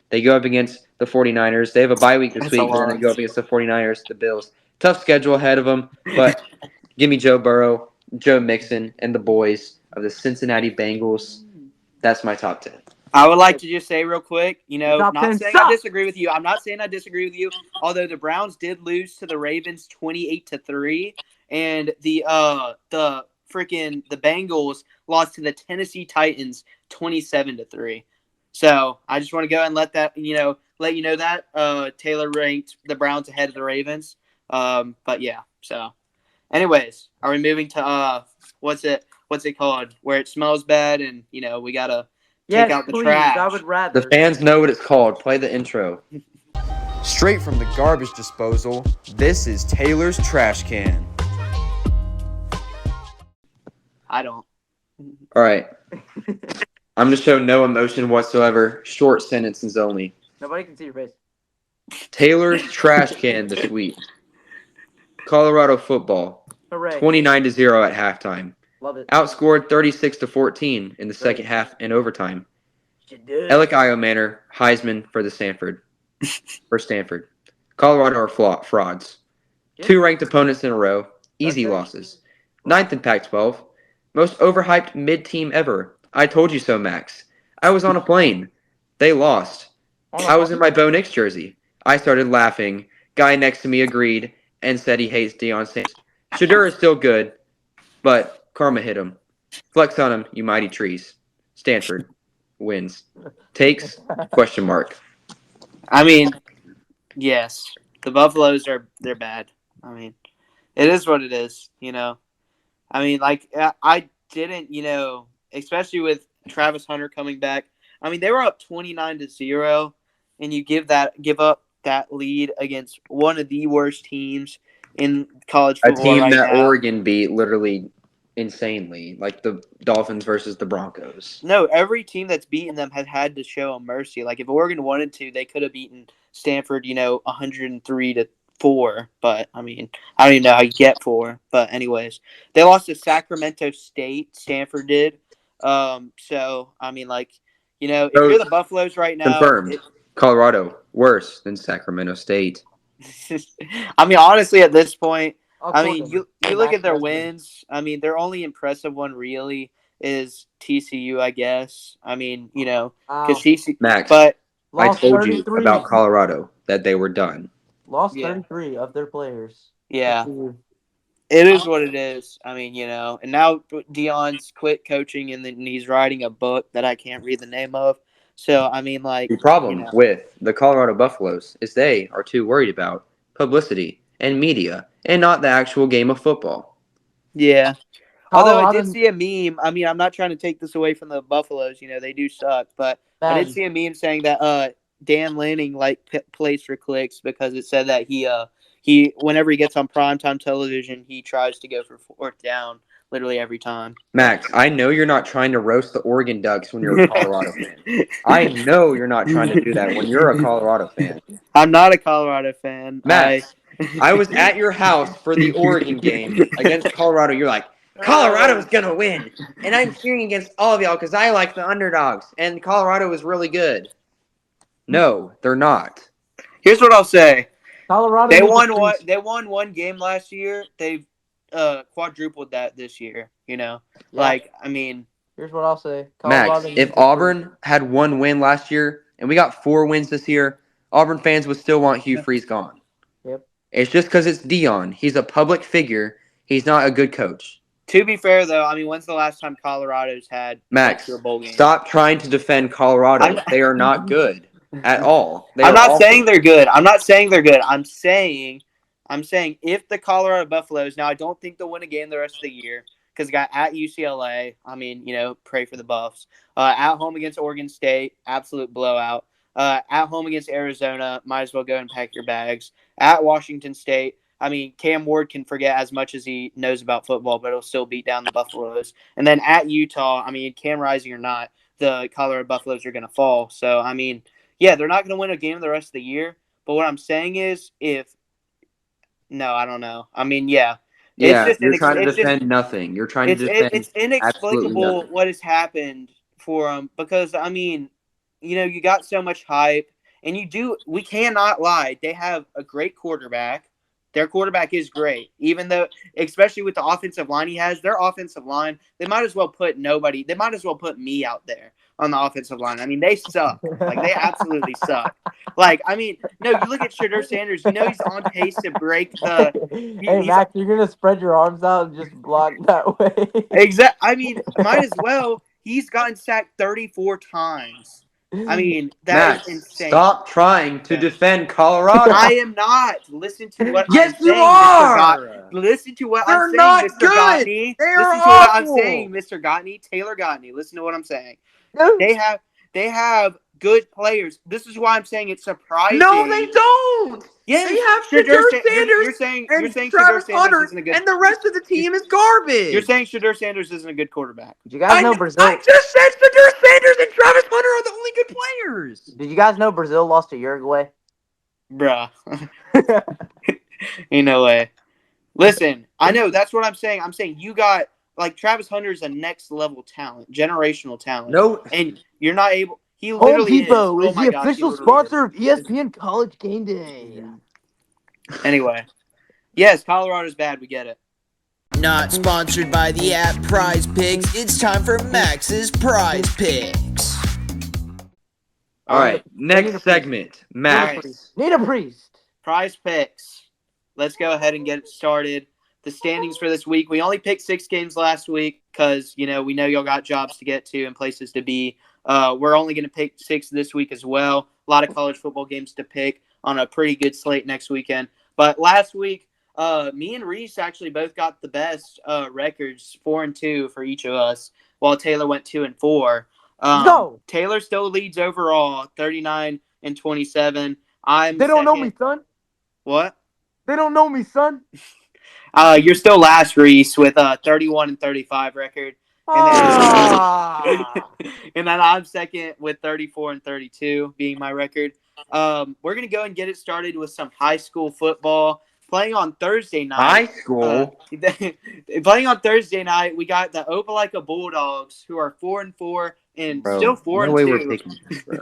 They go up against the 49ers. They have a bye week this week, and then they go up against the 49ers, the Bills. Tough schedule ahead of them, but give me Joe Burrow, Joe Mixon, and the boys of the Cincinnati Bengals. That's my top 10. I would like to just say real quick, not saying I sucks. disagree with you. I'm not saying I disagree with you. Although the Browns did lose to the Ravens 28-3, and the Bengals lost to the Tennessee Titans 27-3. So I just want to go and let you know that Taylor ranked the Browns ahead of the Ravens. But yeah. So, anyways, are we moving to what's it called? Where it smells bad and we gotta. Take out the trash. I would rather. The fans know what it's called. Play the intro. Straight from the garbage disposal, this is Taylor's Trash Can. I don't. All right. I'm going to show no emotion whatsoever. Short sentences only. Nobody can see your face. Taylor's trash can this week. Colorado football. Hooray. 29-0 at halftime. Love it. Outscored 36-14 in the second half and overtime. Alec Io Manor, Heisman for Stanford. Colorado are frauds. Yeah. 2 ranked opponents in a row. Easy losses. 9th in Pac-12. Most overhyped mid-team ever. I told you so, Max. I was on a plane. They lost. I was in my Bo Nix jersey. I started laughing. Guy next to me agreed and said he hates Deion Sanders. Shadur is still good, but karma hit him. Flex on him, you mighty trees. Stanford wins. Takes? ? I mean, yes, the Buffaloes they're bad. I mean, it is what it is. I mean, like I didn't, especially with Travis Hunter coming back. I mean, they were up 29-0, and you give up that lead against one of the worst teams in college football. A team right that now. Oregon beat literally insanely, like the Dolphins versus the Broncos. No, every team that's beaten them has had to show a mercy. Like if Oregon wanted to, they could have beaten Stanford, 103-4. But I mean, I don't even know how you get 4. But anyways, they lost to Sacramento State. Stanford did. So I mean, like, if you're the Buffaloes right now, confirmed. Colorado worse than Sacramento State. I mean, honestly, at this point, you Hey, look Max at their Heisman. wins. I mean, their only impressive one really is TCU, I guess. I mean, because TCU. Max, But I Lost told you 33. about Colorado that they were done. Lost Yeah. 33 of their players. yeah, it is what it is. I mean, and now Deion's quit coaching, and then he's writing a book that I can't read the name of. So I mean, like, The problem with the Colorado Buffaloes is they are too worried about publicity and media and not the actual game of football. Yeah. Although I Colorado- did see a meme. I mean, I'm not trying to take this away from the Buffaloes. They do suck. But I did see a meme saying that Dan Lanning plays for clicks because it said that he whenever he gets on primetime television, he tries to go for 4th down literally every time. Max, I know you're not trying to roast the Oregon Ducks when you're a Colorado fan. I know you're not trying to do that when you're a Colorado fan. I'm not a Colorado fan. Max, I was at your house for the Oregon game against Colorado. You're like, Colorado's going to win. And I'm cheering against all of y'all because I like the underdogs. And Colorado is really good. No, they're not. Here's what I'll say. Colorado. They won one game last year. They've quadrupled that this year. Like, I mean. Here's what I'll say. Max, if Auburn had 1 win last year and we got 4 wins this year, Auburn fans would still want Hugh Freeze gone. Yep. It's just because it's Deion. He's a public figure. He's not a good coach. To be fair, though, I mean, when's the last time Colorado's had Max, a bowl game? Stop trying to defend Colorado. They are not good at all. I'm not saying they're good. I'm saying if the Colorado Buffaloes, now I don't think they'll win a game the rest of the year because they got at UCLA. I mean, pray for the Buffs. At home against Oregon State, absolute blowout. At home against Arizona, might as well go and pack your bags. At Washington State, I mean, Cam Ward can forget as much as he knows about football, but he'll still beat down the Buffaloes. And then at Utah, I mean, Cam Rising or not, the Colorado Buffaloes are going to fall. So, I mean, yeah, they're not going to win a game the rest of the year. But what I'm saying is I don't know. I mean, yeah. Yeah, you're trying to defend nothing. You're trying to defend It's inexplicable what has happened for them because, I mean, you got so much hype. And we cannot lie. They have a great quarterback. Their quarterback is great, even though, especially with the offensive line he has, their offensive line, they might as well put me out there on the offensive line. I mean, they suck. Like, they absolutely suck. Like, I mean, no, you look at Shadur Sanders, he's on pace to break the... Hey, Max, you're going to spread your arms out and just block that way. Exactly. I mean, might as well. He's gotten sacked 34 times. I mean, that's insane. Stop trying to defend Colorado. I am not. Listen to what yes, I'm saying, you are. Listen to what They're I'm saying, not Mr. good. Gottney. They Listen are to what I'm awful. saying, Mr. Gottney. Taylor Gottney. Listen to what I'm saying. They have good players. This is why I'm saying it's surprising. No, they don't. Yes, they have Shadur Sanders you're saying Travis Shadur Hunter, Sanders isn't a good. and the rest of the team is garbage. You're saying Shadur Sanders isn't a good quarterback. Did you guys know Brazil? I just said Shadur Sanders and Travis Hunter are the only good players. Did you guys know Brazil lost to Uruguay? Bruh. Ain't no way. Listen, I know that's what I'm saying. I'm saying you got like Travis Hunter is a next level talent, generational talent. No. And you're not able. He Home literally Depot is. is the official sponsor of ESPN College Game Day. Anyway, yes, Colorado's bad. We get it. Not sponsored by the app Prize Picks. It's time for Max's Prize Picks. All right, next segment, Max. Need a priest. Prize Picks. Let's go ahead and get it started. The standings for this week. We only picked 6 games last week because, we know y'all got jobs to get to and places to be. We're only going to pick 6 this week as well. A lot of college football games to pick on a pretty good slate next weekend. But last week, me and Reese actually both got the best records, 4-2 for each of us, while Taylor went 2-4. Taylor still leads overall, 39-27. They don't know me, son. What? They don't know me, son. You're still last, Reese, with a 31-35 record. And then I'm second with 34-32 being my record. We're going to go and get it started with some high school football. Playing on Thursday night. High school? Playing on Thursday night, we got the Opelika Bulldogs, wwho are 4-4 and still 4-2. No way we're picking this, bro.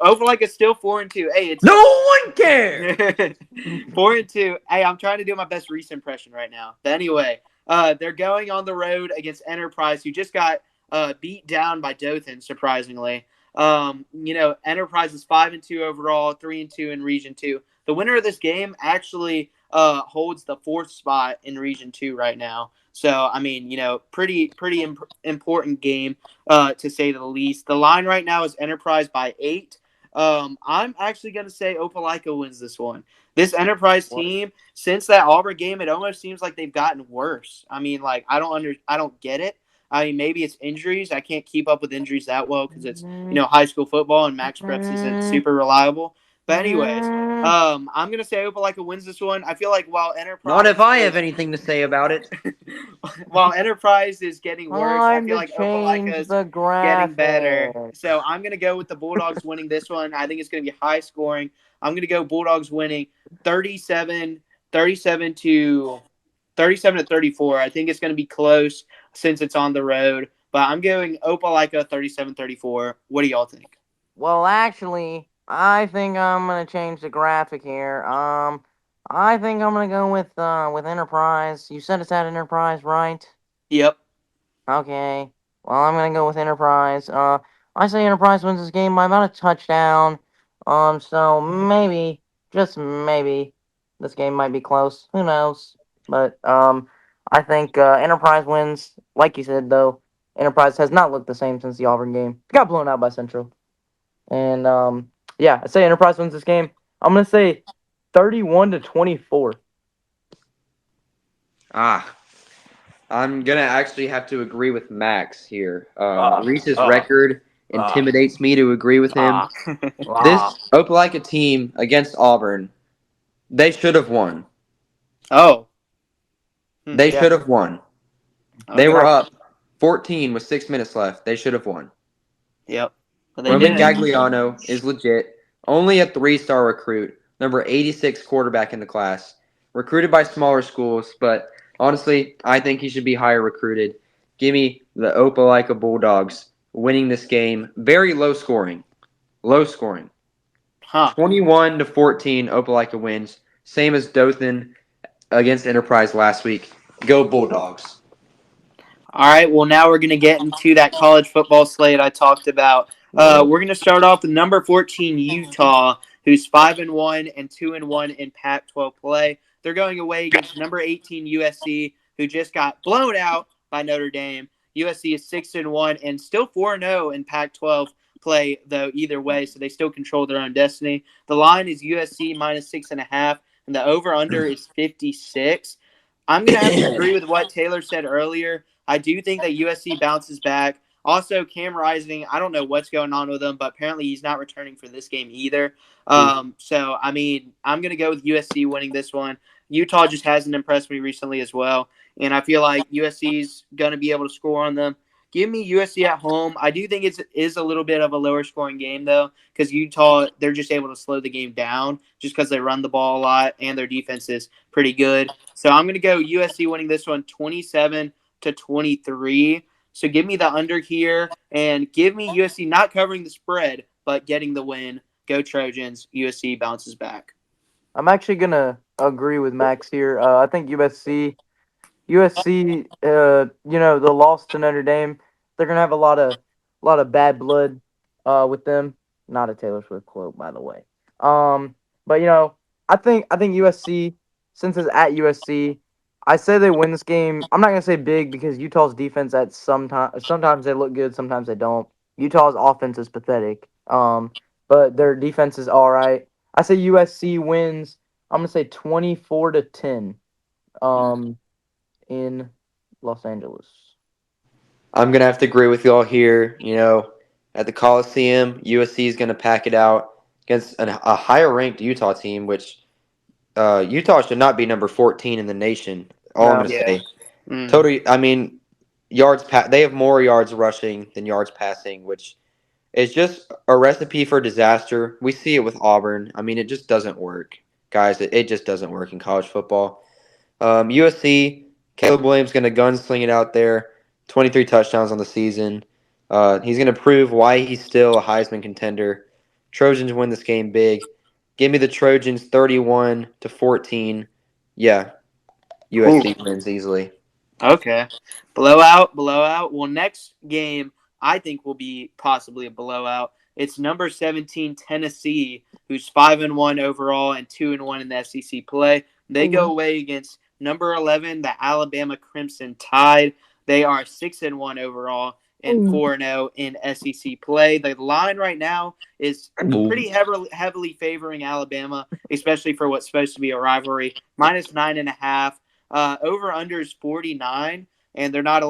Opelika's still 4-2. Hey, it's no one cares. 4-2. Hey, I'm trying to do my best Reese impression right now. But anyway, they're going on the road against Enterprise, who just got beat down by Dothan, surprisingly. Enterprise is 5-2 overall, 3-2 in Region 2. The winner of this game actually holds the 4th spot in Region 2 right now. So, I mean, pretty important game to say the least. The line right now is Enterprise by 8. I'm actually going to say Opelika wins this one. This Enterprise team, since that Auburn game, it almost seems like they've gotten worse. I mean, like, I don't get it. I mean, maybe it's injuries. I can't keep up with injuries that well because it's, high school football and Max Preps isn't super reliable. But anyways, I'm going to say Opelika wins this one. I feel like while Enterprise... Not if I have anything to say about it. While Enterprise is getting worse, I feel like Opelika is getting better. So I'm going to go with the Bulldogs winning this one. I think it's going to be high scoring. I'm going to go Bulldogs winning 37 to 34. I think it's going to be close since it's on the road. But I'm going Opelika 37-34. What do y'all think? Well, actually, I think I'm going to change the graphic here. I think I'm going to go with Enterprise. You said it's at Enterprise, right? Yep. Okay. Well, I'm going to go with Enterprise. I say Enterprise wins this game by about a touchdown. So maybe, just maybe, this game might be close. Who knows? But I think Enterprise wins. Like you said, though, Enterprise has not looked the same since the Auburn game. It got blown out by Central. And I say Enterprise wins this game. I'm gonna say 31-24. I'm gonna actually have to agree with Max here. Reese's record intimidates me to agree with him. This Opelika team against Auburn, they should have won. Oh. They should have won. Okay. They were up 14 with 6 minutes left. They should have won. Yep. Roman Gagliano is legit. Only a 3-star recruit. Number 86 quarterback in the class. Recruited by smaller schools, but honestly, I think he should be higher recruited. Give me the Opelika Bulldogs winning this game. Very low scoring. 21-14, Opelika wins. Same as Dothan against Enterprise last week. Go Bulldogs. All right, well, now we're going to get into that college football slate I talked about. We're going to start off with number 14, Utah, who's 5-1 and 2-1 in Pac-12 play. They're going away against number 18, USC, who just got blown out by Notre Dame. USC is 6-1 and still 4-0 in Pac-12 play, though, either way, so they still control their own destiny. The line is USC minus 6.5, and the over-under is 56. I'm going to have to agree with what Taylor said earlier. I do think that USC bounces back. Also, Cam Rising, I don't know what's going on with him, but apparently he's not returning for this game either. So, I mean, I'm going to go with USC winning this one. Utah just hasn't impressed me recently as well, and I feel like USC's going to be able to score on them. Give me USC at home. I do think it is a little bit of a lower scoring game, though, because Utah, they're just able to slow the game down just because they run the ball a lot and their defense is pretty good. So I'm going to go USC winning this one 27-23. So give me the under here and give me USC not covering the spread, but getting the win. Go Trojans. USC bounces back. I'm actually going to agree with Max here. I think USC, the loss to Notre Dame, they're gonna have a lot of bad blood, with them. Not a Taylor Swift quote, by the way. But I think USC, since it's at USC, I say they win this game. I'm not gonna say big because Utah's defense sometimes they look good, sometimes they don't. Utah's offense is pathetic. But their defense is all right. I say USC wins. I'm gonna say 24-10. In Los Angeles. I'm going to have to agree with you all here. At the Coliseum, USC is going to pack it out against a higher-ranked Utah team, which Utah should not be number 14 in the nation. I'm going to say. Totally, I mean, they have more yards rushing than yards passing, which is just a recipe for disaster. We see it with Auburn. I mean, it just doesn't work. Guys, it just doesn't work in college football. USC, Caleb Williams going to gunsling it out there. 23 touchdowns on the season. He's going to prove why he's still a Heisman contender. Trojans win this game big. Give me the Trojans 31-14. Yeah, USC wins easily. Okay. Blowout. Well, next game I think will be possibly a blowout. It's number 17 Tennessee, who's 5-1 overall and 2-1 in the SEC play. They go away against number 11, the Alabama Crimson Tide. They are 6-1 overall and 4-0 in SEC play. The line right now is pretty heavily favoring Alabama, especially for what's supposed to be a rivalry. -9.5. Over under is 49, and they're not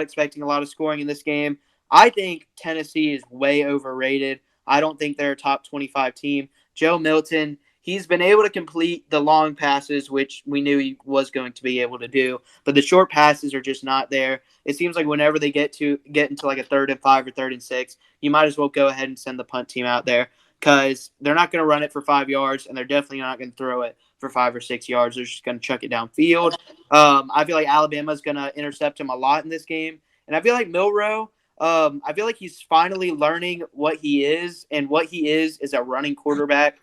expecting a lot of scoring in this game. I think Tennessee is way overrated. I don't think they're a top 25 team. Joe Milton, he's been able to complete the long passes, which we knew he was going to be able to do, but the short passes are just not there. It seems like whenever they get into like a 3rd and 5 or 3rd and 6, you might as well go ahead and send the punt team out there because they're not going to run it for 5 yards, and they're definitely not going to throw it for 5 or 6 yards. They're just going to chuck it downfield. I feel like Alabama's going to intercept him a lot in this game, and I feel like Milroe, I feel like he's finally learning what he is, and what he is a running quarterback.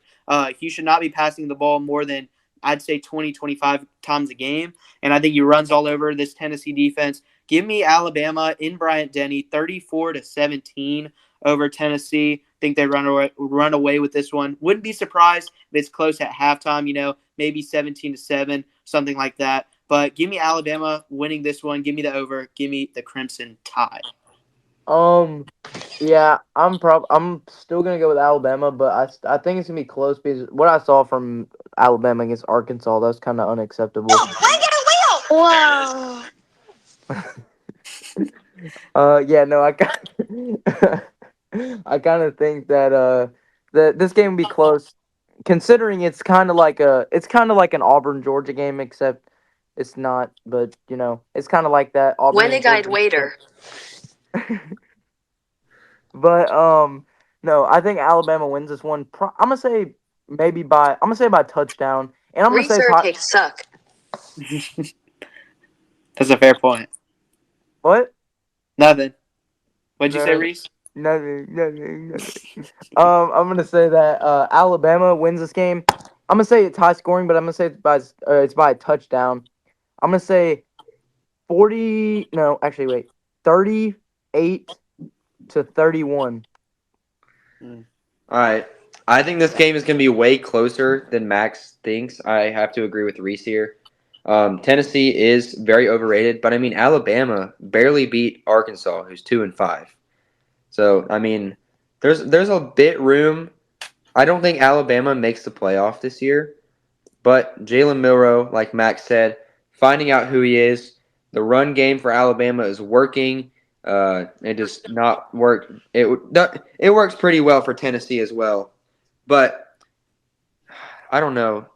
He should not be passing the ball more than, I'd say, 20, 25 times a game. And I think he runs all over this Tennessee defense. Give me Alabama in Bryant-Denny, 34-17 over Tennessee. Think they run away with this one. Wouldn't be surprised if it's close at halftime, maybe 17-7, something like that. But give me Alabama winning this one. Give me the over. Give me the Crimson Tide. Yeah, I'm still gonna go with Alabama, but I think it's gonna be close because what I saw from Alabama against Arkansas, that's kind of unacceptable. Whoa. Yeah, no, I kind of think that that this game will be close, considering it's kind of like an Auburn Georgia game, except it's not. But it's kind of like that. Auburn When a guide waiter. But no, I think Alabama wins this one. I'm gonna say by touchdown, and I'm gonna say takes suck. That's a fair point. What? Nothing. What'd you say, Reese? Nothing. I'm gonna say that Alabama wins this game. I'm gonna say it's high scoring, but I'm gonna say it's by a touchdown. I'm gonna say 38-31. All right. I think this game is going to be way closer than Max thinks. I have to agree with Reese here. Tennessee is very overrated, but I mean Alabama barely beat Arkansas, who's 2-5. So I mean, there's a bit room. I don't think Alabama makes the playoff this year, but Jalen Milroe, like Max said, finding out who he is. The run game for Alabama is working. It does not work. It works pretty well for Tennessee as well, but I don't know.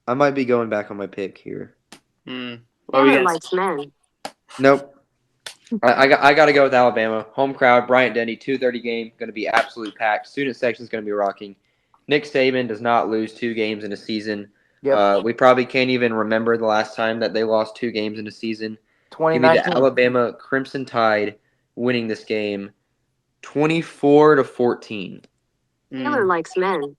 I might be going back on my pick here. Likes men. Nope. I got to go with Alabama. Home crowd, Bryant-Denny, 2:30 game, going to be absolute packed. Student section is going to be rocking. Nick Saban does not lose 2 games in a season. Yep. We probably can't even remember the last time that they lost 2 games in a season. 2019. Give me the Alabama Crimson Tide winning this game 24-14. Taylor likes men.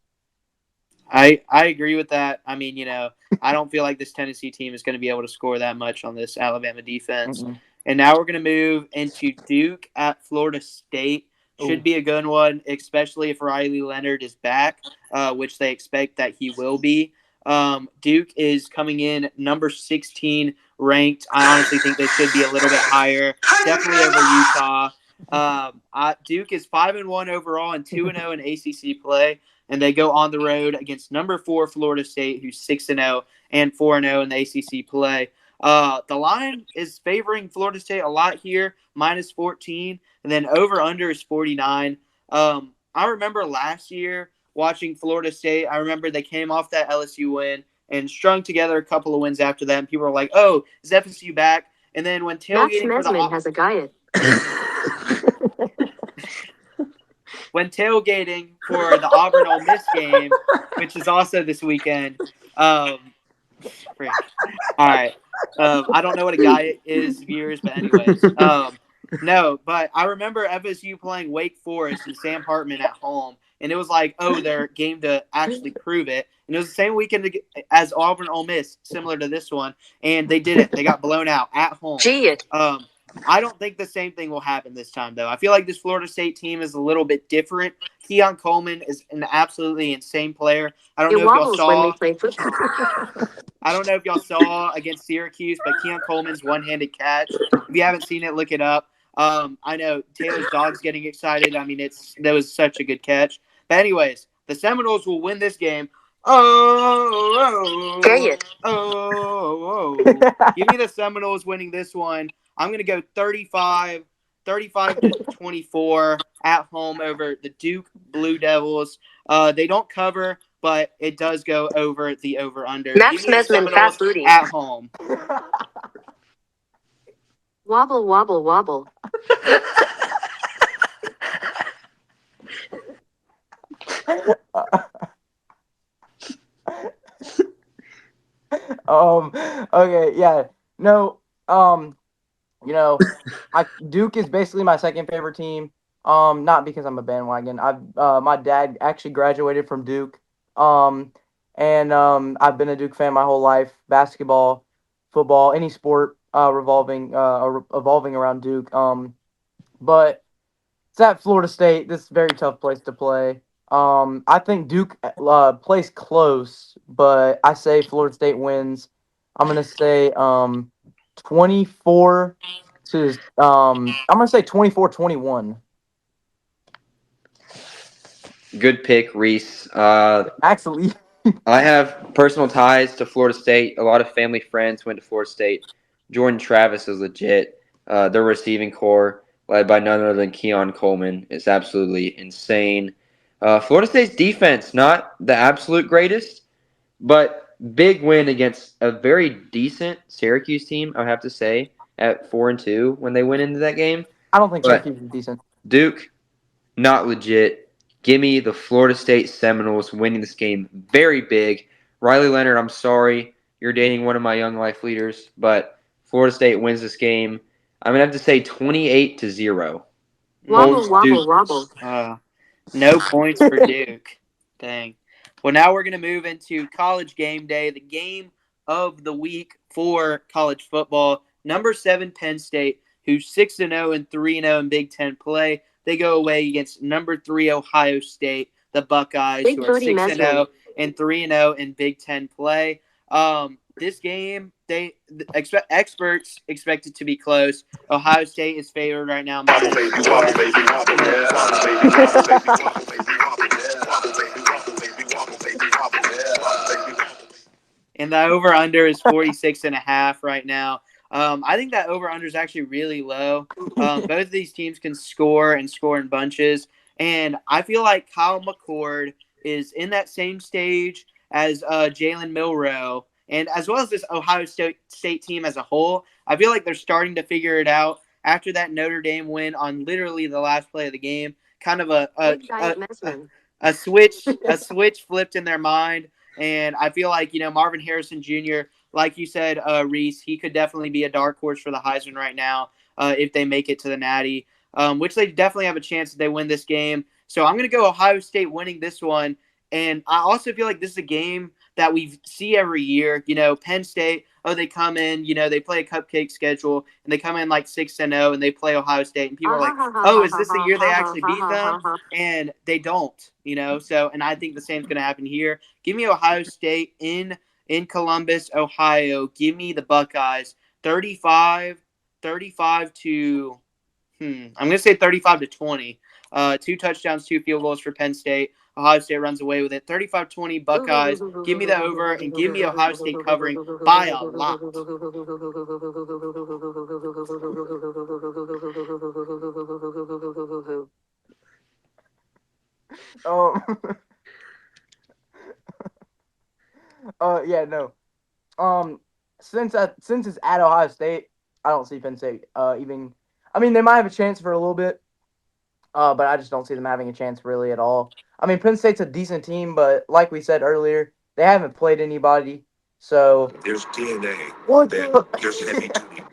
I agree with that. I mean, I don't feel like this Tennessee team is going to be able to score that much on this Alabama defense. Mm-hmm. And now we're going to move into Duke at Florida State. Should be a good one, especially if Riley Leonard is back, which they expect that he will be. Duke is coming in number 16 ranked. I honestly think they should be a little bit higher, definitely over Utah. Duke is 5-1 overall and 2-0 in ACC play, and they go on the road against number 4 Florida State, who's 6-0 and 4-0 in the ACC play. The line is favoring Florida State a lot here, -14, and then over-under is 49. I remember last year watching Florida State. I remember they came off that LSU win and strung together a couple of wins after that, and people were like, oh, is FSU back? And then when tailgating Max Mesman has a diet. When tailgating for the Auburn Ole Miss game, which is also this weekend, all right. I don't know what a guy is, viewers, but anyways. No, but I remember FSU playing Wake Forest and Sam Hartman at home, and it was like, their game to actually prove it. And it was the same weekend as Auburn Ole Miss, similar to this one, and they didn't. They got blown out at home. I don't think the same thing will happen this time, though. I feel like this Florida State team is a little bit different. Keon Coleman is an absolutely insane player. I don't know if y'all saw against Syracuse, but Keon Coleman's one-handed catch. If you haven't seen it, look it up. I know Taylor's dog's getting excited. I mean, that was such a good catch. But anyways, the Seminoles will win this game. Give me the Seminoles winning this one. I'm going to go 35-24 at home over the Duke Blue Devils. They don't cover, but it does go over the over-under. Max Mesman, fast booty. At home. Wobble, wobble, wobble. Okay, yeah. No, Duke is basically my second favorite team. Not because I'm a bandwagon. My dad actually graduated from Duke. And I've been a Duke fan my whole life. Basketball, football, any sport evolving around Duke. But it's at Florida State. This is a very tough place to play. I think Duke plays close, but I say Florida State wins. I'm gonna say 24 to I'm gonna say 24-21. Good pick, Reese. Actually, I have personal ties to Florida State. A lot of family friends went to Florida State. Jordan Travis is legit. Their receiving core, led by none other than Keon Coleman, is absolutely insane. Florida State's defense, not the absolute greatest, but big win against a very decent Syracuse team, I have to say, at 4-2 when they went into that game. I don't think Syracuse is decent. Duke, not legit. Give me the Florida State Seminoles winning this game very big. Riley Leonard, I'm sorry. You're dating one of my young life leaders, but Florida State wins this game. I'm going to have to say 28-0. Wobble, wobble, wobble. No points for Duke. Dang. Well, now we're going to move into College Game Day, the game of the week for college football. Number 7 Penn State, who's 6-0 and 3-0 in Big Ten play. They go away against number 3 Ohio State, the Buckeyes, who are 6-0 and 3-0 in Big Ten play. This game, experts expect it to be close. Ohio State is favored right now. And the over-under is 46.5 right now. I think that over-under is actually really low. Both of these teams can score and score in bunches. And I feel like Kyle McCord is in that same stage as Jalen Milroe, and as well as this Ohio State team as a whole. I feel like they're starting to figure it out. after that Notre Dame win on literally the last play of the game, kind of a switch flipped in their mind. And I feel like, Marvin Harrison Jr., like you said, Reese, he could definitely be a dark horse for the Heisman right now if they make it to the Natty, which they definitely have a chance if they win this game. So I'm going to go Ohio State winning this one. And I also feel like this is a game that we see every year. Penn State, they come in, they play a cupcake schedule, and they come in like 6-0, and they play Ohio State, and people are like, oh, is this the year they actually beat them? And they don't, So, and I think the same is going to happen here. Give me Ohio State in Columbus, Ohio. Give me the Buckeyes 35 to I'm going to say 35-20. 2 touchdowns, 2 field goals for Penn State. Ohio State runs away with it. 35-20 Buckeyes. Give me the over and give me Ohio State covering by a lot. Yeah, no. Since it's at Ohio State, I don't see Penn State even. I mean, they might have a chance for a little bit, but I just don't see them having a chance really at all. I mean, Penn State's a decent team, but like we said earlier, they haven't played anybody. So there's DNA. What? There's heavy duty.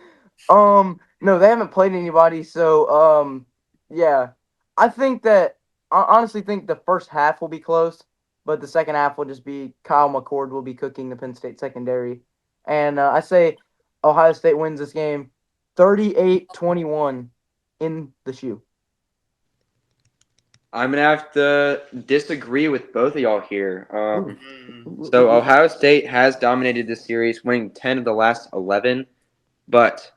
No, they haven't played anybody. So yeah, I honestly think the first half will be close, but the second half will just be Kyle McCord will be cooking the Penn State secondary, and I say Ohio State wins this game, 38-21 in the shoe. I'm going to have to disagree with both of y'all here. So Ohio State has dominated this series, winning 10 of the last 11. But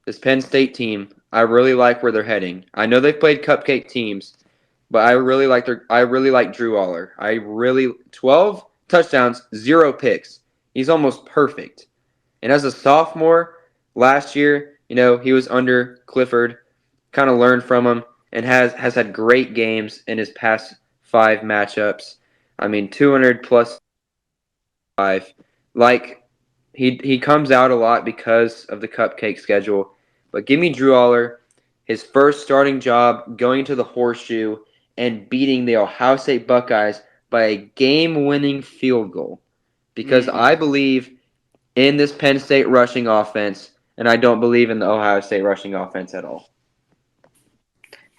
this Penn State team, I really like where they're heading. I know they've played cupcake teams, but I really like Drew Aller. 12 touchdowns, 0 picks. He's almost perfect. And as a sophomore last year, he was under Clifford, kind of learned from him. And has had great games in his past 5 matchups. I mean, 200 plus 5. Like, he comes out a lot because of the cupcake schedule. But give me Drew Aller, his first starting job, going to the Horseshoe and beating the Ohio State Buckeyes by a game-winning field goal. Because I believe in this Penn State rushing offense, and I don't believe in the Ohio State rushing offense at all.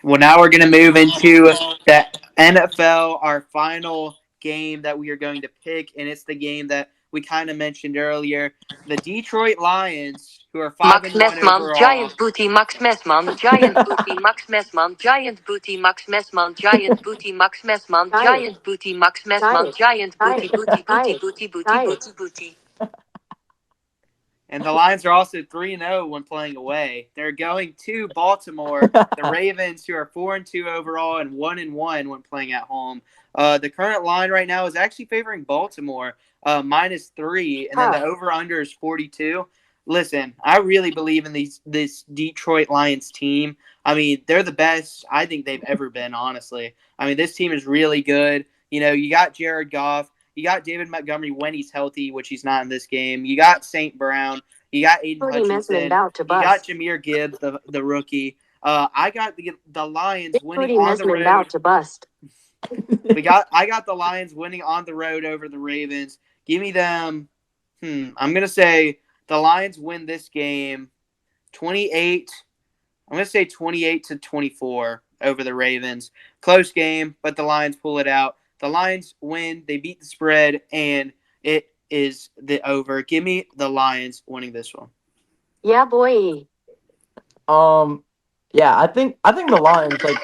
Well, now we're going to move into the NFL, our final game that we are going to pick, and it's the game that we kind of mentioned earlier. The Detroit Lions, who are 5-1 overall. Giant booty, Max Messman, giant booty, Max Messman, giant booty, Max Messman, giant booty, Max Messman, giant booty, Max Messman, giant booty, booty, booty, booty, booty, booty, booty. And the Lions are also 3-0 when playing away. They're going to Baltimore. The Ravens, who are 4-2 overall and 1-1 when playing at home. The current line right now is actually favoring Baltimore, -3, and then the over/under is 42. Listen, I really believe in this Detroit Lions team. I mean, they're the best I think they've ever been, honestly. I mean, this team is really good. You got Jared Goff. You got David Montgomery when he's healthy, which he's not in this game. You got St. Brown. You got Aiden Hutchinson. You got Jahmyr Gibbs, the rookie. I got the Lions winning on the road. About to bust. I got the Lions winning on the road over the Ravens. Give me them. I'm gonna say the Lions win this game 28. I'm gonna say 28-24 over the Ravens. Close game, but the Lions pull it out. The Lions win. They beat the spread, and it is the over. Give me the Lions winning this one. Yeah, boy. Yeah, I think the Lions like.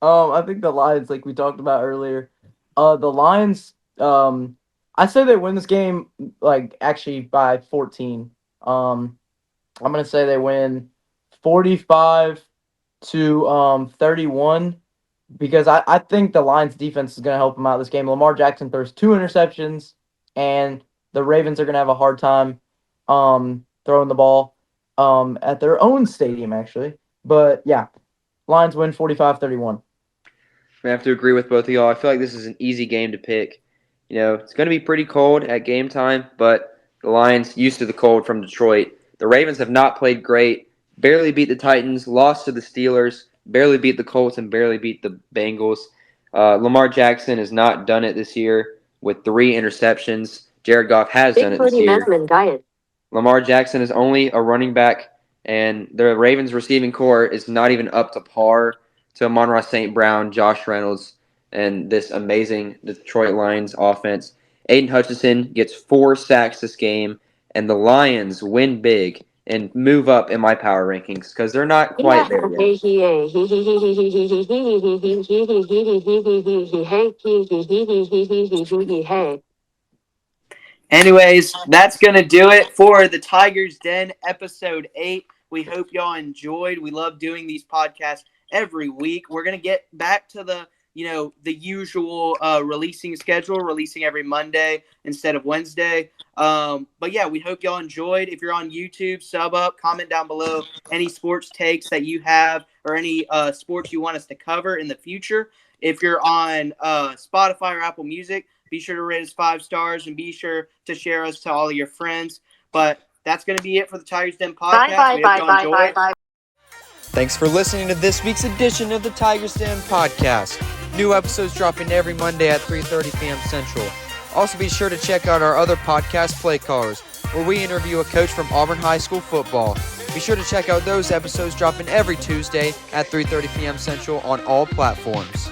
I think the Lions, like we talked about earlier, the Lions. I say they win this game, like, actually by 14. I'm going to say they win 45-31 because I think the Lions defense is going to help them out this game. Lamar Jackson throws 2 interceptions, and the Ravens are going to have a hard time throwing the ball at their own stadium, actually. But, yeah, Lions win 45-31. I have to agree with both of y'all. I feel like this is an easy game to pick. It's going to be pretty cold at game time, but the Lions used to the cold from Detroit. The Ravens have not played great, barely beat the Titans, lost to the Steelers, barely beat the Colts, and barely beat the Bengals. Lamar Jackson has not done it this year with 3 interceptions. Jared Goff has done it this year. Lamar Jackson is only a running back, and the Ravens receiving core is not even up to par to Amon-Ra St. Brown, Josh Reynolds, and this amazing Detroit Lions offense. Aiden Hutchinson gets 4 sacks this game, and the Lions win big and move up in my power rankings because they're not quite there yet. Anyways, that's going to do it for the Tigers Den episode 8. We hope y'all enjoyed. We love doing these podcasts every week. We're going to get back to the usual releasing schedule, releasing every Monday instead of Wednesday. But yeah, we hope y'all enjoyed. If you're on YouTube, sub up, comment down below any sports takes that you have or any sports you want us to cover in the future. If you're on Spotify or Apple Music, be sure to rate us 5 stars and be sure to share us to all of your friends. But that's going to be it for the Tigers Den podcast. Bye. Thanks for listening to this week's edition of the Tigers Den podcast. New episodes dropping every Monday at 3:30 p.m. Central. Also be sure to check out our other podcast, Play Callers, where we interview a coach from Auburn High School football. Be sure to check out those episodes dropping every Tuesday at 3:30 p.m. Central on all platforms.